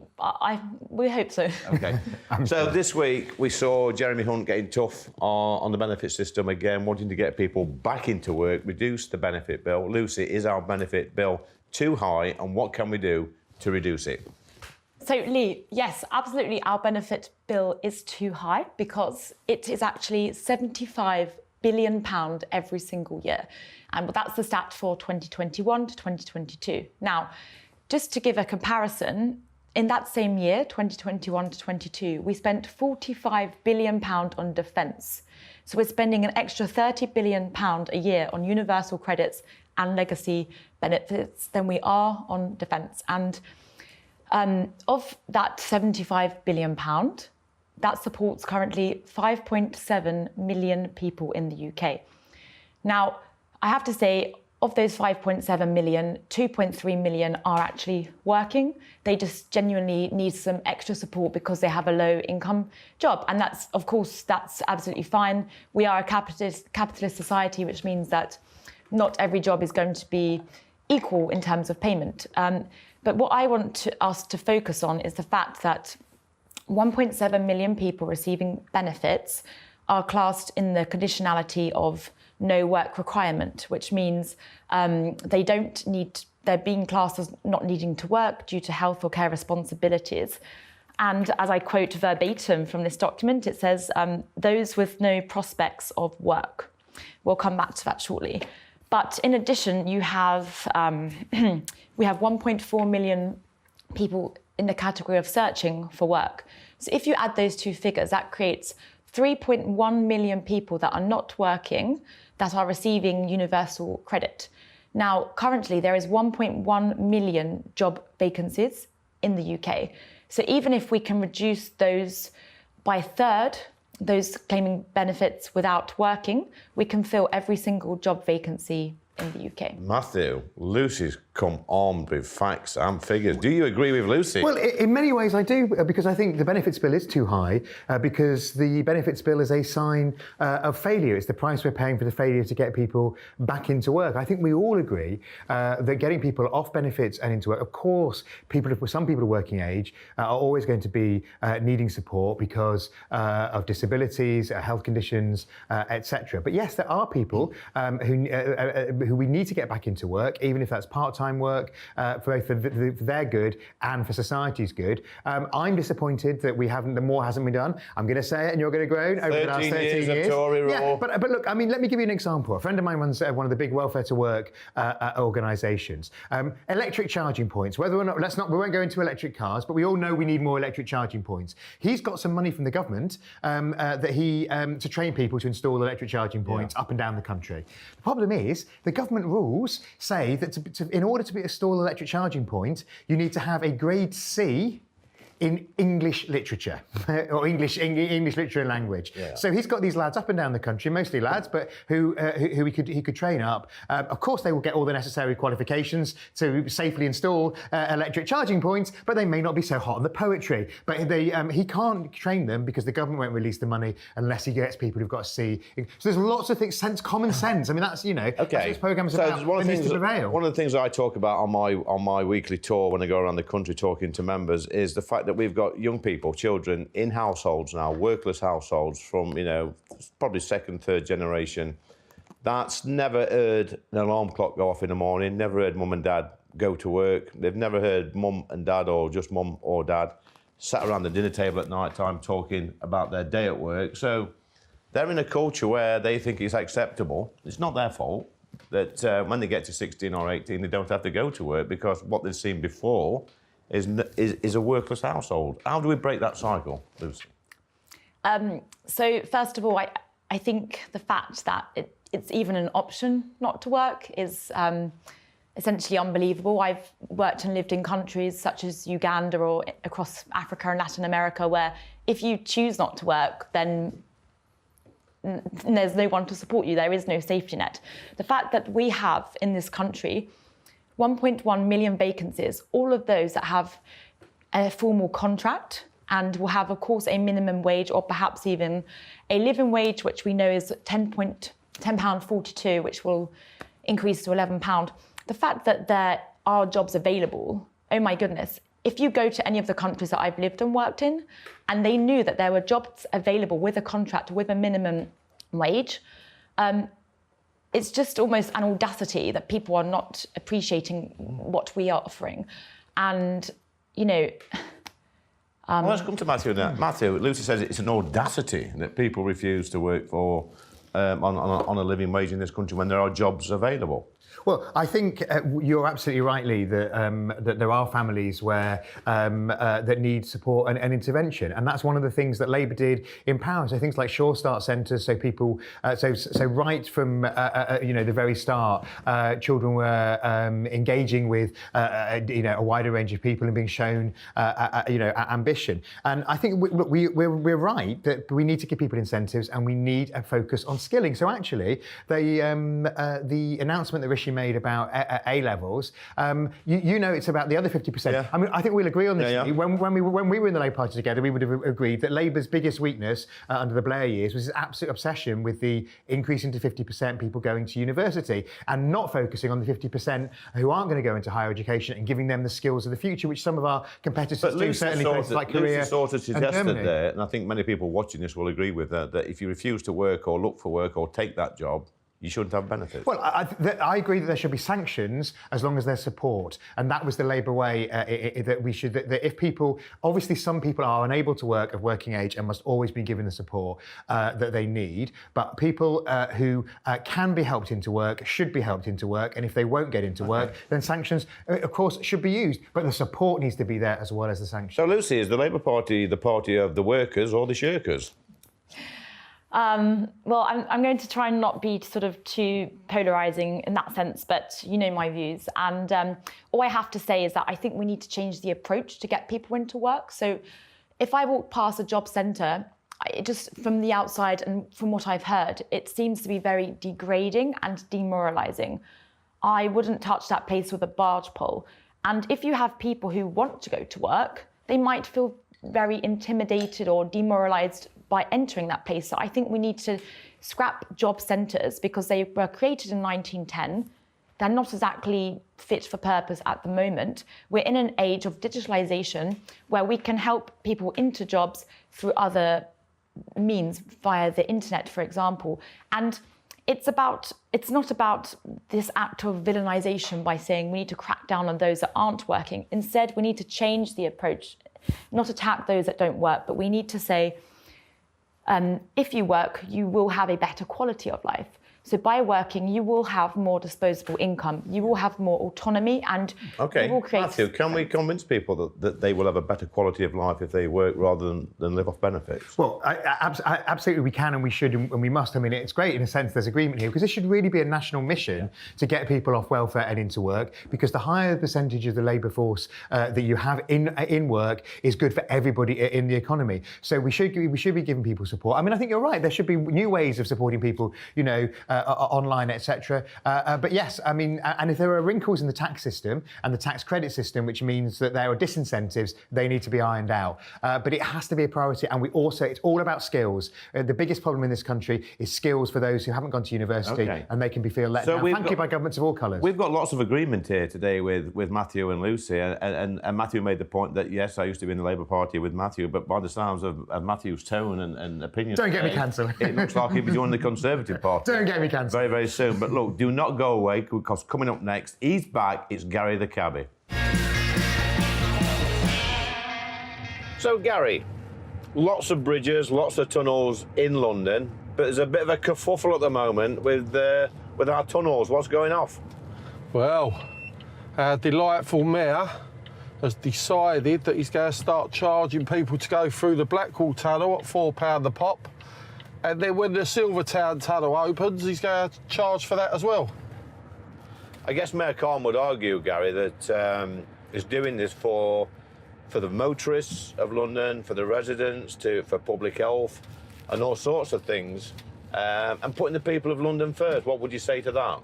We hope so. OK. So this week we saw Jeremy Hunt getting tough on the benefit system again, wanting to get people back into work, reduce the benefit bill. Lucy, is our benefit bill too high, and what can we do to reduce it? So, Lee, yes, absolutely, our benefit bill is too high because it is actually £75 billion every single year. And that's the stat for 2021 to 2022. Now, just to give a comparison, in that same year, 2021 to 22, we spent £45 billion on defence. So we're spending an extra £30 billion a year on universal credits and legacy benefits than we are on defence. And of that £75 billion, that supports currently 5.7 million people in the UK. Now, I have to say, of those 5.7 million, 2.3 million are actually working. They just genuinely need some extra support because they have a low income job. And that's, of course, that's absolutely fine. We are a capitalist society, which means that not every job is going to be equal in terms of payment. But what I want us to focus on is the fact that 1.7 million people receiving benefits are classed in the conditionality of no work requirement, which means they're being classed as not needing to work due to health or care responsibilities. And as I quote verbatim from this document, it says, those with no prospects of work. We'll come back to that shortly. But in addition, you have we have 1.4 million people in the category of searching for work. So if you add those two figures, that creates 3.1 million people that are not working that are receiving universal credit. Now, currently, there is 1.1 million job vacancies in the UK. So even if we can reduce those by a third, those claiming benefits without working, we can fill every single job vacancy in the UK. Matthew, Lucy's come armed with facts and figures. Do you agree with Lucy? Well, in many ways I do, because I think the benefits bill is too high, because the benefits bill is a sign of failure. It's the price we're paying for the failure to get people back into work. I think we all agree that getting people off benefits and into work, of course, some people of working age are always going to be needing support because of disabilities, health conditions, etc. But yes, there are people who we need to get back into work, even if that's part-time work, for both for their good and for society's good. I'm disappointed that the more hasn't been done. I'm going to say it, and you're going to groan over the last 13 years. Of Tory rule. Yeah, but look, I mean, let me give you an example. A friend of mine runs one of the big welfare to work organisations. Electric charging points. Whether or not we won't go into electric cars, but we all know we need more electric charging points. He's got some money from the government to train people to install electric charging points up and down the country. The problem is the government rules say that in order to install an electric charging point, you need to have a grade C in English literature or English literature and language. Yeah. So he's got these lads up and down the country, mostly lads, but who he could train up. Of course, they will get all the necessary qualifications to safely install electric charging points, but they may not be so hot on the poetry. But he can't train them because the government won't release the money unless he gets people who've got a C. So there's lots of things, common sense. I mean, that's that's what this programme is about. One of the things I talk about on my weekly tour when I go around the country talking to members is the fact that we've got young people, children in households now, workless households from, probably second, third generation. That's never heard an alarm clock go off in the morning, never heard mum and dad go to work. They've never heard mum and dad or just mum or dad sat around the dinner table at night time talking about their day at work. So they're in a culture where they think it's acceptable. It's not their fault that when they get to 16 or 18, they don't have to go to work because what they've seen before is a workless household. How do we break that cycle, Lucy? So first of all, I think the fact that it's even an option not to work is essentially unbelievable. I've worked and lived in countries such as Uganda or across Africa and Latin America where if you choose not to work, then there's no one to support you. There is no safety net. The fact that we have in this country 1.1 million vacancies, all of those that have a formal contract and will have, of course, a minimum wage or perhaps even a living wage, which we know is £10.42, which will increase to £11. The fact that there are jobs available, oh my goodness, if you go to any of the countries that I've lived and worked in, and they knew that there were jobs available with a contract, with a minimum wage, it's just almost an audacity that people are not appreciating what we are offering. And, well, let's come to Matthew now. Matthew, Lucy says it's an audacity that people refuse to work for on a living wage in this country when there are jobs available. Well, I think you're absolutely right, Lee, that there are families where that need support and intervention, and that's one of the things that Labour did in power. So things like Sure Start centres, so people, so right from the very start, children were engaging with a wider range of people and being shown ambition. And I think we're right that we need to give people incentives and we need a focus on skilling. So actually, the announcement that Rishi made about A-levels, it's about the other 50%. Yeah. I mean, I think we'll agree on this. Yeah, yeah. When we were in the Labour Party together, we would have agreed that Labour's biggest weakness under the Blair years was his absolute obsession with the increasing to 50% people going to university and not focusing on the 50% who aren't going to go into higher education and giving them the skills of the future, which some of our competitors do, certainly places like Korea Lucy sort of suggested and Germany. There, and I think many people watching this will agree with that if you refuse to work or look for work or take that job, you shouldn't have benefits. Well, I agree that there should be sanctions as long as there's support, and that was the Labour way that we should. That if people, obviously, some people are unable to work of working age and must always be given the support that they need. But people who can be helped into work should be helped into work, and if they won't get into work, then sanctions, of course, should be used. But the support needs to be there as well as the sanctions. So, Lucy, is the Labour Party the party of the workers or the shirkers? Well, I'm going to try and not be sort of too polarising in that sense, but you know my views. And all I have to say is that I think we need to change the approach to get people into work. So if I walk past a job centre, just from the outside and from what I've heard, it seems to be very degrading and demoralising. I wouldn't touch that place with a barge pole. And if you have people who want to go to work, they might feel very intimidated or demoralised by entering that place. So I think we need to scrap job centres because they were created in 1910. They're not exactly fit for purpose at the moment. We're in an age of digitalisation where we can help people into jobs through other means, via the internet, for example. And it's not about this act of villainisation by saying we need to crack down on those that aren't working. Instead, we need to change the approach, not attack those that don't work, but we need to say, if you work, you will have a better quality of life. So by working, you will have more disposable income, you will have more autonomy, and you will create... Matthew, can we convince people that they will have a better quality of life if they work rather than live off benefits? Well, absolutely we can and we should and we must. I mean, it's great in a sense there's agreement here because this should really be a national mission to get people off welfare and into work, because the higher the percentage of the labour force that you have in work is good for everybody in the economy. So we should be giving people support. I mean, I think you're right. There should be new ways of supporting people, you know, online, etc. But yes, I mean, and if there are wrinkles in the tax system and the tax credit system, which means that there are disincentives, they need to be ironed out. But it has to be a priority. And it's all about skills. The biggest problem in this country is skills for those who haven't gone to university and they can feel let down, frankly, by governments of all colours. We've got lots of agreement here today with Matthew and Lucy. And Matthew made the point that, yes, I used to be in the Labour Party with Matthew, but by the sounds of Matthew's tone and opinion... Don't get me cancelled. It looks like he'll be joining the Conservative Party. Don't get me cancelled. Very, very soon. But look, do not go away, because coming up next, he's back. It's Gary the Cabbie. So, Gary, lots of bridges, lots of tunnels in London, but there's a bit of a kerfuffle at the moment with our tunnels. What's going off? Well, our delightful mayor has decided that he's going to start charging people to go through the Blackwall Tunnel at £4 a pop. And then when the Silvertown Tunnel opens, he's going to charge for that as well. I guess Mayor Khan would argue, Gary, that he's doing this for the motorists of London, for the residents, for public health, and all sorts of things, and putting the people of London first. What would you say to that?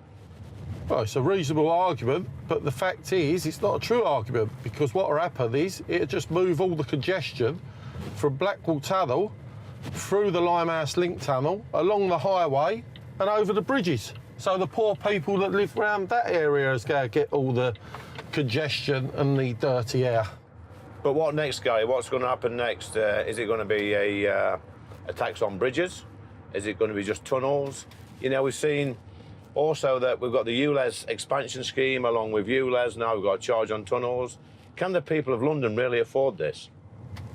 Well, it's a reasonable argument, but the fact is, it's not a true argument, because what will happen is it'll just move all the congestion from Blackwall Tunnel through the Limehouse Link Tunnel, along the highway and over the bridges. So the poor people that live around that area is going to get all the congestion and the dirty air. But what next, Gary? What's going to happen next? Is it going to be a tax on bridges? Is it going to be just tunnels? You know, we've seen also that we've got the ULEZ expansion scheme along with ULEZ. Now we've got a charge on tunnels. Can the people of London really afford this?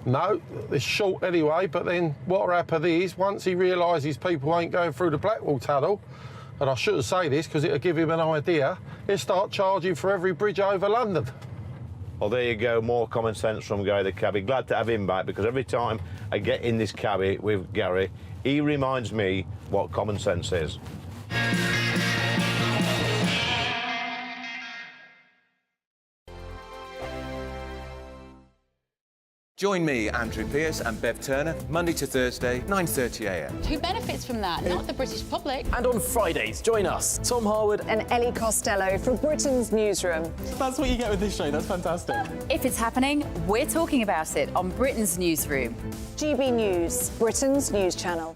No, it's short anyway, but then what will happen is, once he realises people ain't going through the Blackwall Tunnel, and I shouldn't say this because it'll give him an idea, he'll start charging for every bridge over London. Well, there you go, more common sense from Gary the Cabbie. Glad to have him back, because every time I get in this cabbie with Gary, he reminds me what common sense is. Join me, Andrew Pearce and Bev Turner, Monday to Thursday, 9:30 a.m. Who benefits from that? Not the British public. And on Fridays, join us, Tom Harwood and Ellie Costello from Britain's Newsroom. That's what you get with this show. That's fantastic. If it's happening, we're talking about it on Britain's Newsroom. GB News, Britain's news channel.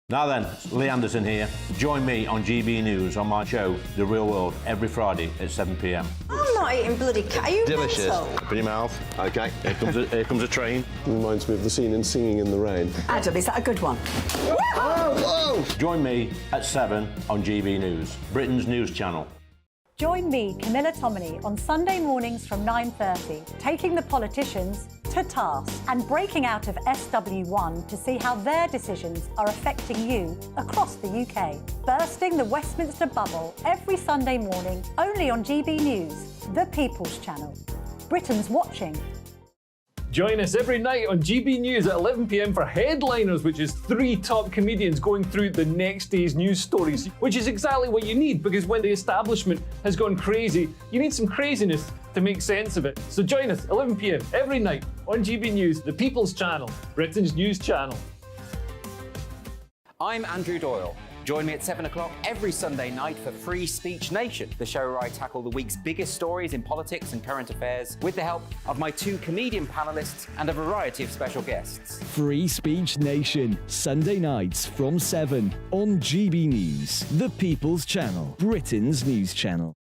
Now then, Lee Anderson here. Join me on GB News on my show, The Real World, every Friday at 7 p.m. I'm not eating bloody cat. Are you Delicious. mental? Open your mouth. OK, here comes a train. Reminds me of the scene in Singing in the Rain. Adam, is that a good one? Whoa! Join me at 7 on GB News, Britain's news channel. Join me, Camilla Tominey, on Sunday mornings from 9:30, taking the politicians to task and breaking out of SW1 to see how their decisions are affecting you across the UK. Bursting the Westminster bubble every Sunday morning, only on GB News, the People's Channel. Britain's watching. Join us every night on GB News at 11 p.m. for Headliners, which is 3 top comedians going through the next day's news stories, which is exactly what you need, because when the establishment has gone crazy, you need some craziness to make sense of it. So join us 11 p.m. every night on GB News, the People's Channel, Britain's news channel. I'm Andrew Doyle. Join me at 7 o'clock every Sunday night for Free Speech Nation, the show where I tackle the week's biggest stories in politics and current affairs with the help of my 2 comedian panellists and a variety of special guests. Free Speech Nation, Sunday nights from 7 on GB News, the People's Channel, Britain's news channel.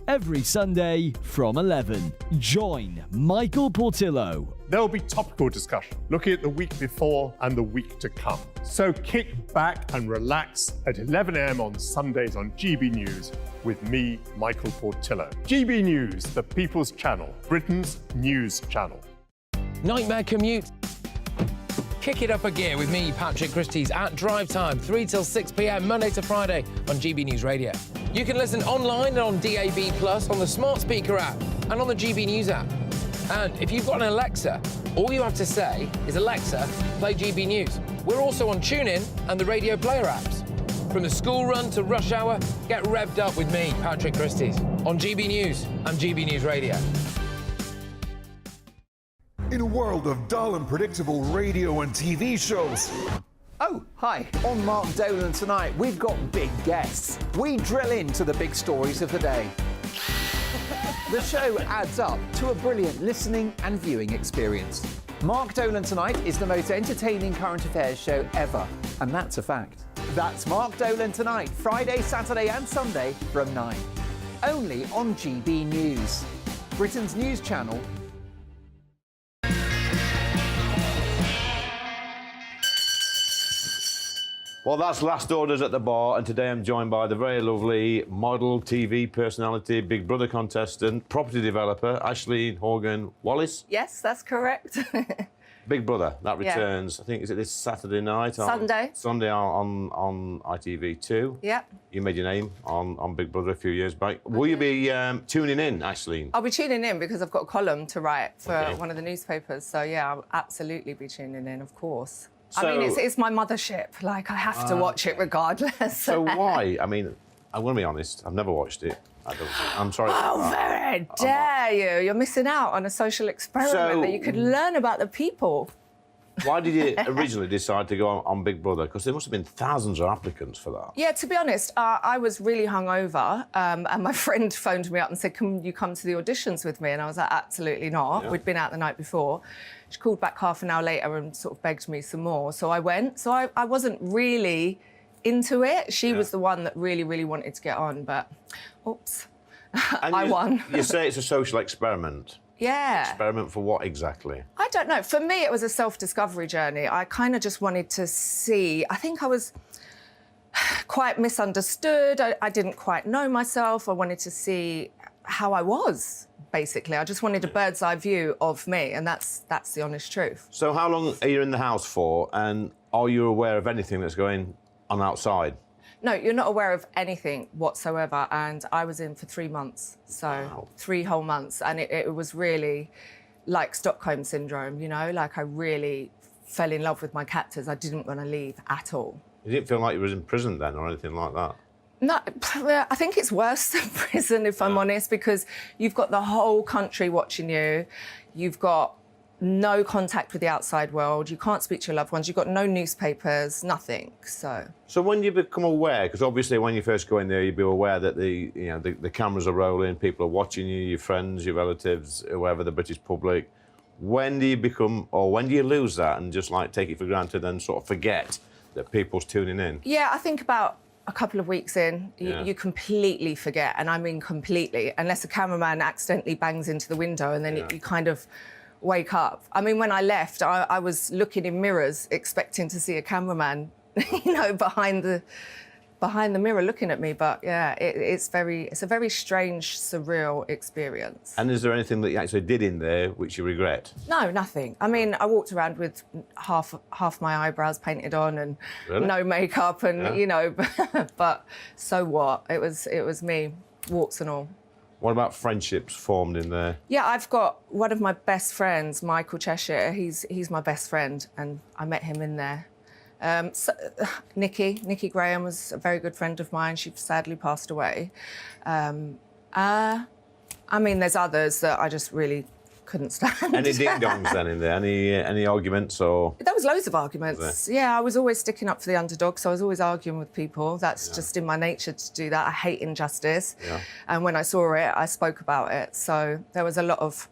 Every Sunday from 11, join Michael Portillo. There'll be topical discussion, looking at the week before and the week to come. So kick back and relax at 11 a.m. on Sundays on GB News with me, Michael Portillo. GB News, the People's Channel, Britain's news channel. Nightmare commute? Kick it up a gear with me, Patrick Christie's, at Drive Time, 3 till 6 p.m, Monday to Friday on GB News Radio. You can listen online and on DAB+, on the smart speaker app, and on the GB News app. And if you've got an Alexa, all you have to say is, Alexa, play GB News. We're also on TuneIn and the Radio Player apps. From the school run to rush hour, get revved up with me, Patrick Christie's, on GB News and GB News Radio. In a world of dull and predictable radio and TV shows. Oh, hi. On Mark Dolan tonight, we've got big guests. We drill into the big stories of the day. The show adds up to a brilliant listening and viewing experience. Mark Dolan Tonight is the most entertaining current affairs show ever, and that's a fact. That's Mark Dolan Tonight, Friday, Saturday and Sunday from 9. Only on GB News, Britain's news channel. Well, that's Last Orders at the Bar, and today I'm joined by the very lovely model, TV personality, Big Brother contestant, property developer, Aisling Horgan-Wallace. Yes, that's correct. Big Brother, that returns, I think, is it this Saturday night? Sunday. Sunday on ITV2. Yep. You made your name on Big Brother a few years back. Will you be tuning in, Aisling? I'll be tuning in because I've got a column to write for one of the newspapers. So, yeah, I'll absolutely be tuning in, of course. So, I mean, it's my mothership. Like, I have to watch it regardless. So why? I mean, I'm going to be honest, I've never watched it. I'm sorry. Oh, very dare you. You're missing out on a social experiment that you could learn about the people. Why did you originally decide to go on Big Brother? Because there must have been thousands of applicants for that. Yeah, to be honest, I was really hungover, and my friend phoned me up and said, can you come to the auditions with me? And I was like, absolutely not. Yeah. We'd been out the night before. She called back half an hour later and sort of begged me some more. So I went. So I wasn't really into it. She was the one that really, really wanted to get on, but oops, I won. You say it's a social experiment. Yeah. Experiment for what exactly? I don't know. For me, it was a self-discovery journey. I kind of just wanted to see. I think I was quite misunderstood. I didn't quite know myself. I wanted to see how I was, basically. I just wanted a bird's eye view of me, and that's the honest truth. So how long are you in the house for, and are you aware of anything that's going on outside? No, you're not aware of anything whatsoever, and I was in for 3 months, so 3 whole months, and it was really like Stockholm Syndrome, you know? Like, I really fell in love with my captors. I didn't want to leave at all. You didn't feel like you was in prison then, or anything like that? No, I think it's worse than prison, if I'm honest, because you've got the whole country watching you. You've got no contact with the outside world. You can't speak to your loved ones. You've got no newspapers, nothing. So when you become aware, because obviously when you first go in there, you'd be aware that the cameras are rolling, people are watching you, your friends, your relatives, whoever, the British public. When do you become, or when do you lose that and just like take it for granted and sort of forget that people's tuning in? Yeah, I think about a couple of weeks in, you completely forget, and I mean completely, unless a cameraman accidentally bangs into the window, and then you kind of wake up. I mean, when I left, I was looking in mirrors, expecting to see a cameraman, you know, behind the mirror looking at me. But yeah, it's a very strange, surreal experience. And is there anything that you actually did in there which you regret? No, nothing. I mean, I walked around with half my eyebrows painted on and no makeup, and you know, but so what? It was me, warts and all. What about friendships formed in there? Yeah, I've got one of my best friends, Michael Cheshire. He's my best friend, and I met him in there. Nikki Graham was a very good friend of mine. She sadly passed away. I mean, there's others that I just really couldn't stand. Any ding-dongs then in there? Any arguments or...? There was loads of arguments. Yeah, I was always sticking up for the underdog, so I was always arguing with people. That's just in my nature to do that. I hate injustice. Yeah. And when I saw it, I spoke about it. So there was a lot of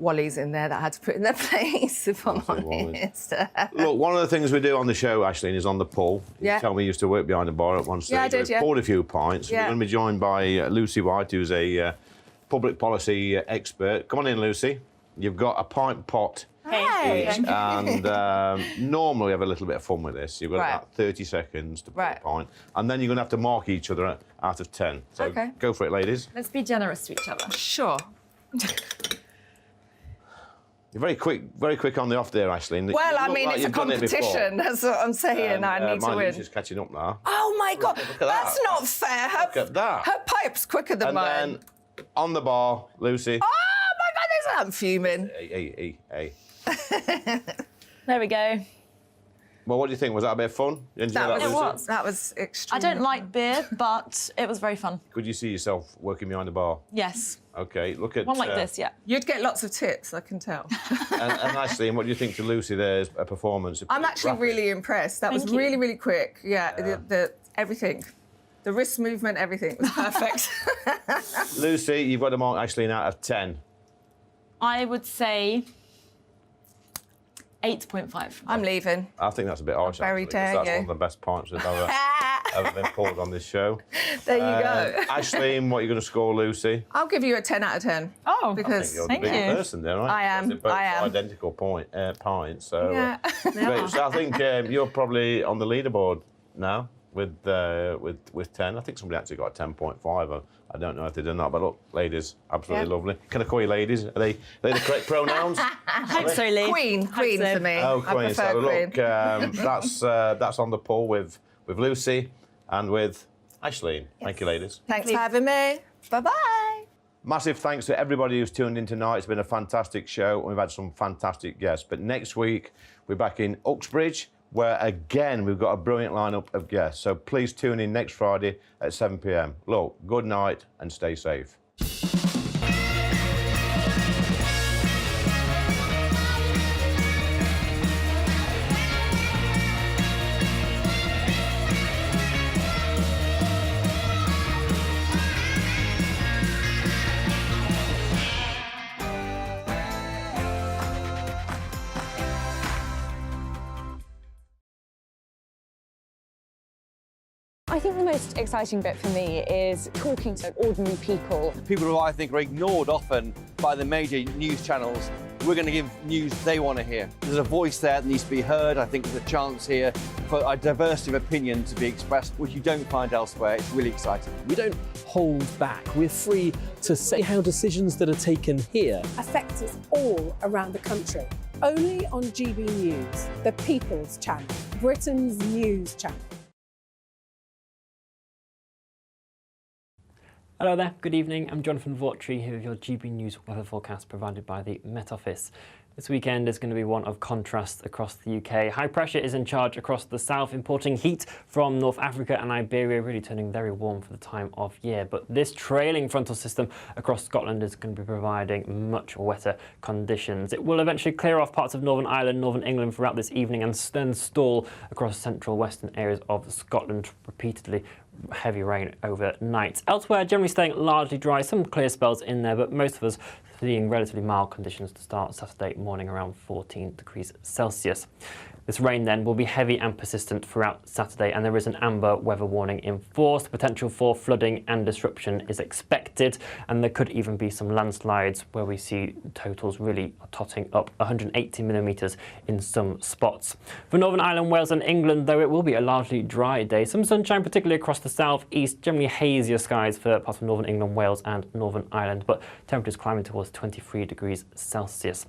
Wallies in there that I had to put in their place, if I'm honest. Look, one of the things we do on the show, Aisling, is on the pull. You tell me you used to work behind a bar at one stage. Yeah, I did, We've poured a few pints. Yeah. We're going to be joined by Lucy White, who's a public policy expert. Come on in, Lucy. You've got a pint pot each, and normally we have a little bit of fun with this. You've got about 30 seconds to put a pint, and then you're going to have to mark each other out of 10. So go for it, ladies. Let's be generous to each other. Sure. You're very quick on the off there, Aisling. Well, I mean, it's a competition. That's what I'm saying. I need to win. Lucy's catching up now. Oh, my God. Look at That's that. not fair. Look at that. Her pipe's quicker than mine. And then on the bar, Lucy. Oh, my God, I'm fuming. Hey. There we go. Well, what do you think? Was that a bit of fun? You enjoy that, Lucy? That was extreme. I don't like beer, but it was very fun. Could you see yourself working behind the bar? Yes. OK, look at... One like this, yeah. You'd get lots of tips, I can tell. and Aisling, what do you think to Lucy there's a performance? I'm actually really impressed. That was really, really quick. Yeah, the everything. The wrist movement, everything was perfect. Lucy, you've got to mark Aisling out of 10. I would say 8.5. I'm leaving. I think that's a bit harsh, very actually, 'cause dare that's you. one of the best pints that ever been poured on this show. There you go. Aisling, what are you going to score, Lucy? I'll give you a 10 out of 10. Oh, because You're the bigger person there, right? I am. They're both I am. identical pints, so... Yeah. So I think you're probably on the leaderboard now with 10. I think somebody actually got a 10.5. I don't know if they did that, but look, ladies, absolutely lovely. Can I call you ladies? Are they the correct pronouns? Hope so, Lee. Queen for me. Oh, I Queen. prefer So Queen. look, that's on the poll with Lucy and with Aisling. Thank you, ladies. Thanks for having me. Bye-bye. Massive thanks to everybody who's tuned in tonight. It's been a fantastic show. We've had some fantastic guests. But next week, we're back in Uxbridge, where, again, we've got a brilliant lineup of guests. So please tune in next Friday at 7 p.m. Look, good night and stay safe. I think the most exciting bit for me is talking to ordinary people. People who I think are ignored often by the major news channels. We're going to give news they want to hear. There's a voice there that needs to be heard. I think there's a chance here for a diversity of opinion to be expressed, which you don't find elsewhere. It's really exciting. We don't hold back. We're free to say how decisions that are taken here affect us all around the country. Only on GB News, the People's Channel, Britain's news channel. Hello there, good evening. I'm Jonathan Vautry here with your GB News weather forecast provided by the Met Office. This weekend is going to be one of contrast across the UK. High pressure is in charge across the south, importing heat from North Africa and Iberia, really turning very warm for the time of year. But this trailing frontal system across Scotland is going to be providing much wetter conditions. It will eventually clear off parts of Northern Ireland, Northern England throughout this evening and then stall across central western areas of Scotland repeatedly. Heavy rain overnight. Elsewhere, generally staying largely dry, some clear spells in there, but most of us seeing relatively mild conditions to start Saturday morning around 14 degrees Celsius. This rain then will be heavy and persistent throughout Saturday, and there is an amber weather warning in force. The potential for flooding and disruption is expected, and there could even be some landslides where we see totals really totting up 180 millimetres in some spots. For Northern Ireland, Wales and England, though, it will be a largely dry day. Some sunshine, particularly across the south east, generally hazier skies for parts of Northern England, Wales and Northern Ireland, but temperatures climbing towards 23 degrees Celsius.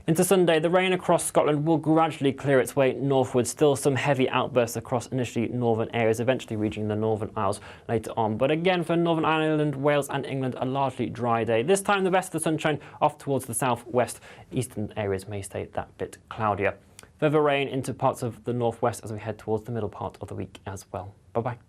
Into Sunday, the rain across Scotland will gradually clear its way northwards. Still some heavy outbursts across initially northern areas, eventually reaching the Northern Isles later on. But again, for Northern Ireland, Wales and England, a largely dry day. This time, the best of the sunshine off towards the southwest. Eastern areas may stay that bit cloudier. Further rain into parts of the northwest as we head towards the middle part of the week as well. Bye-bye.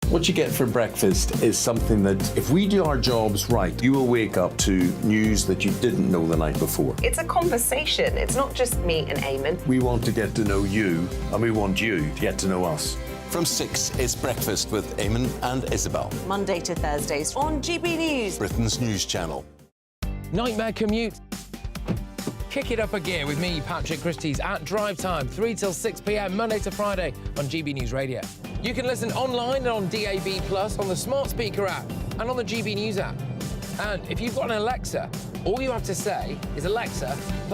What you get for breakfast is something that, if we do our jobs right, you will wake up to news that you didn't know the night before. It's a conversation. It's not just me and Eamon. We want to get to know you, and we want you to get to know us. From 6, it's Breakfast with Eamon and Isabel. Monday to Thursdays on GB News, Britain's news channel. Nightmare commute. Kick it up a gear with me, Patrick Christie's, at drive time, 3 till 6 p.m, Monday to Friday on GB News Radio. You can listen online and on DAB+, on the smart speaker app and on the GB News app. And if you've got an Alexa, all you have to say is, Alexa, play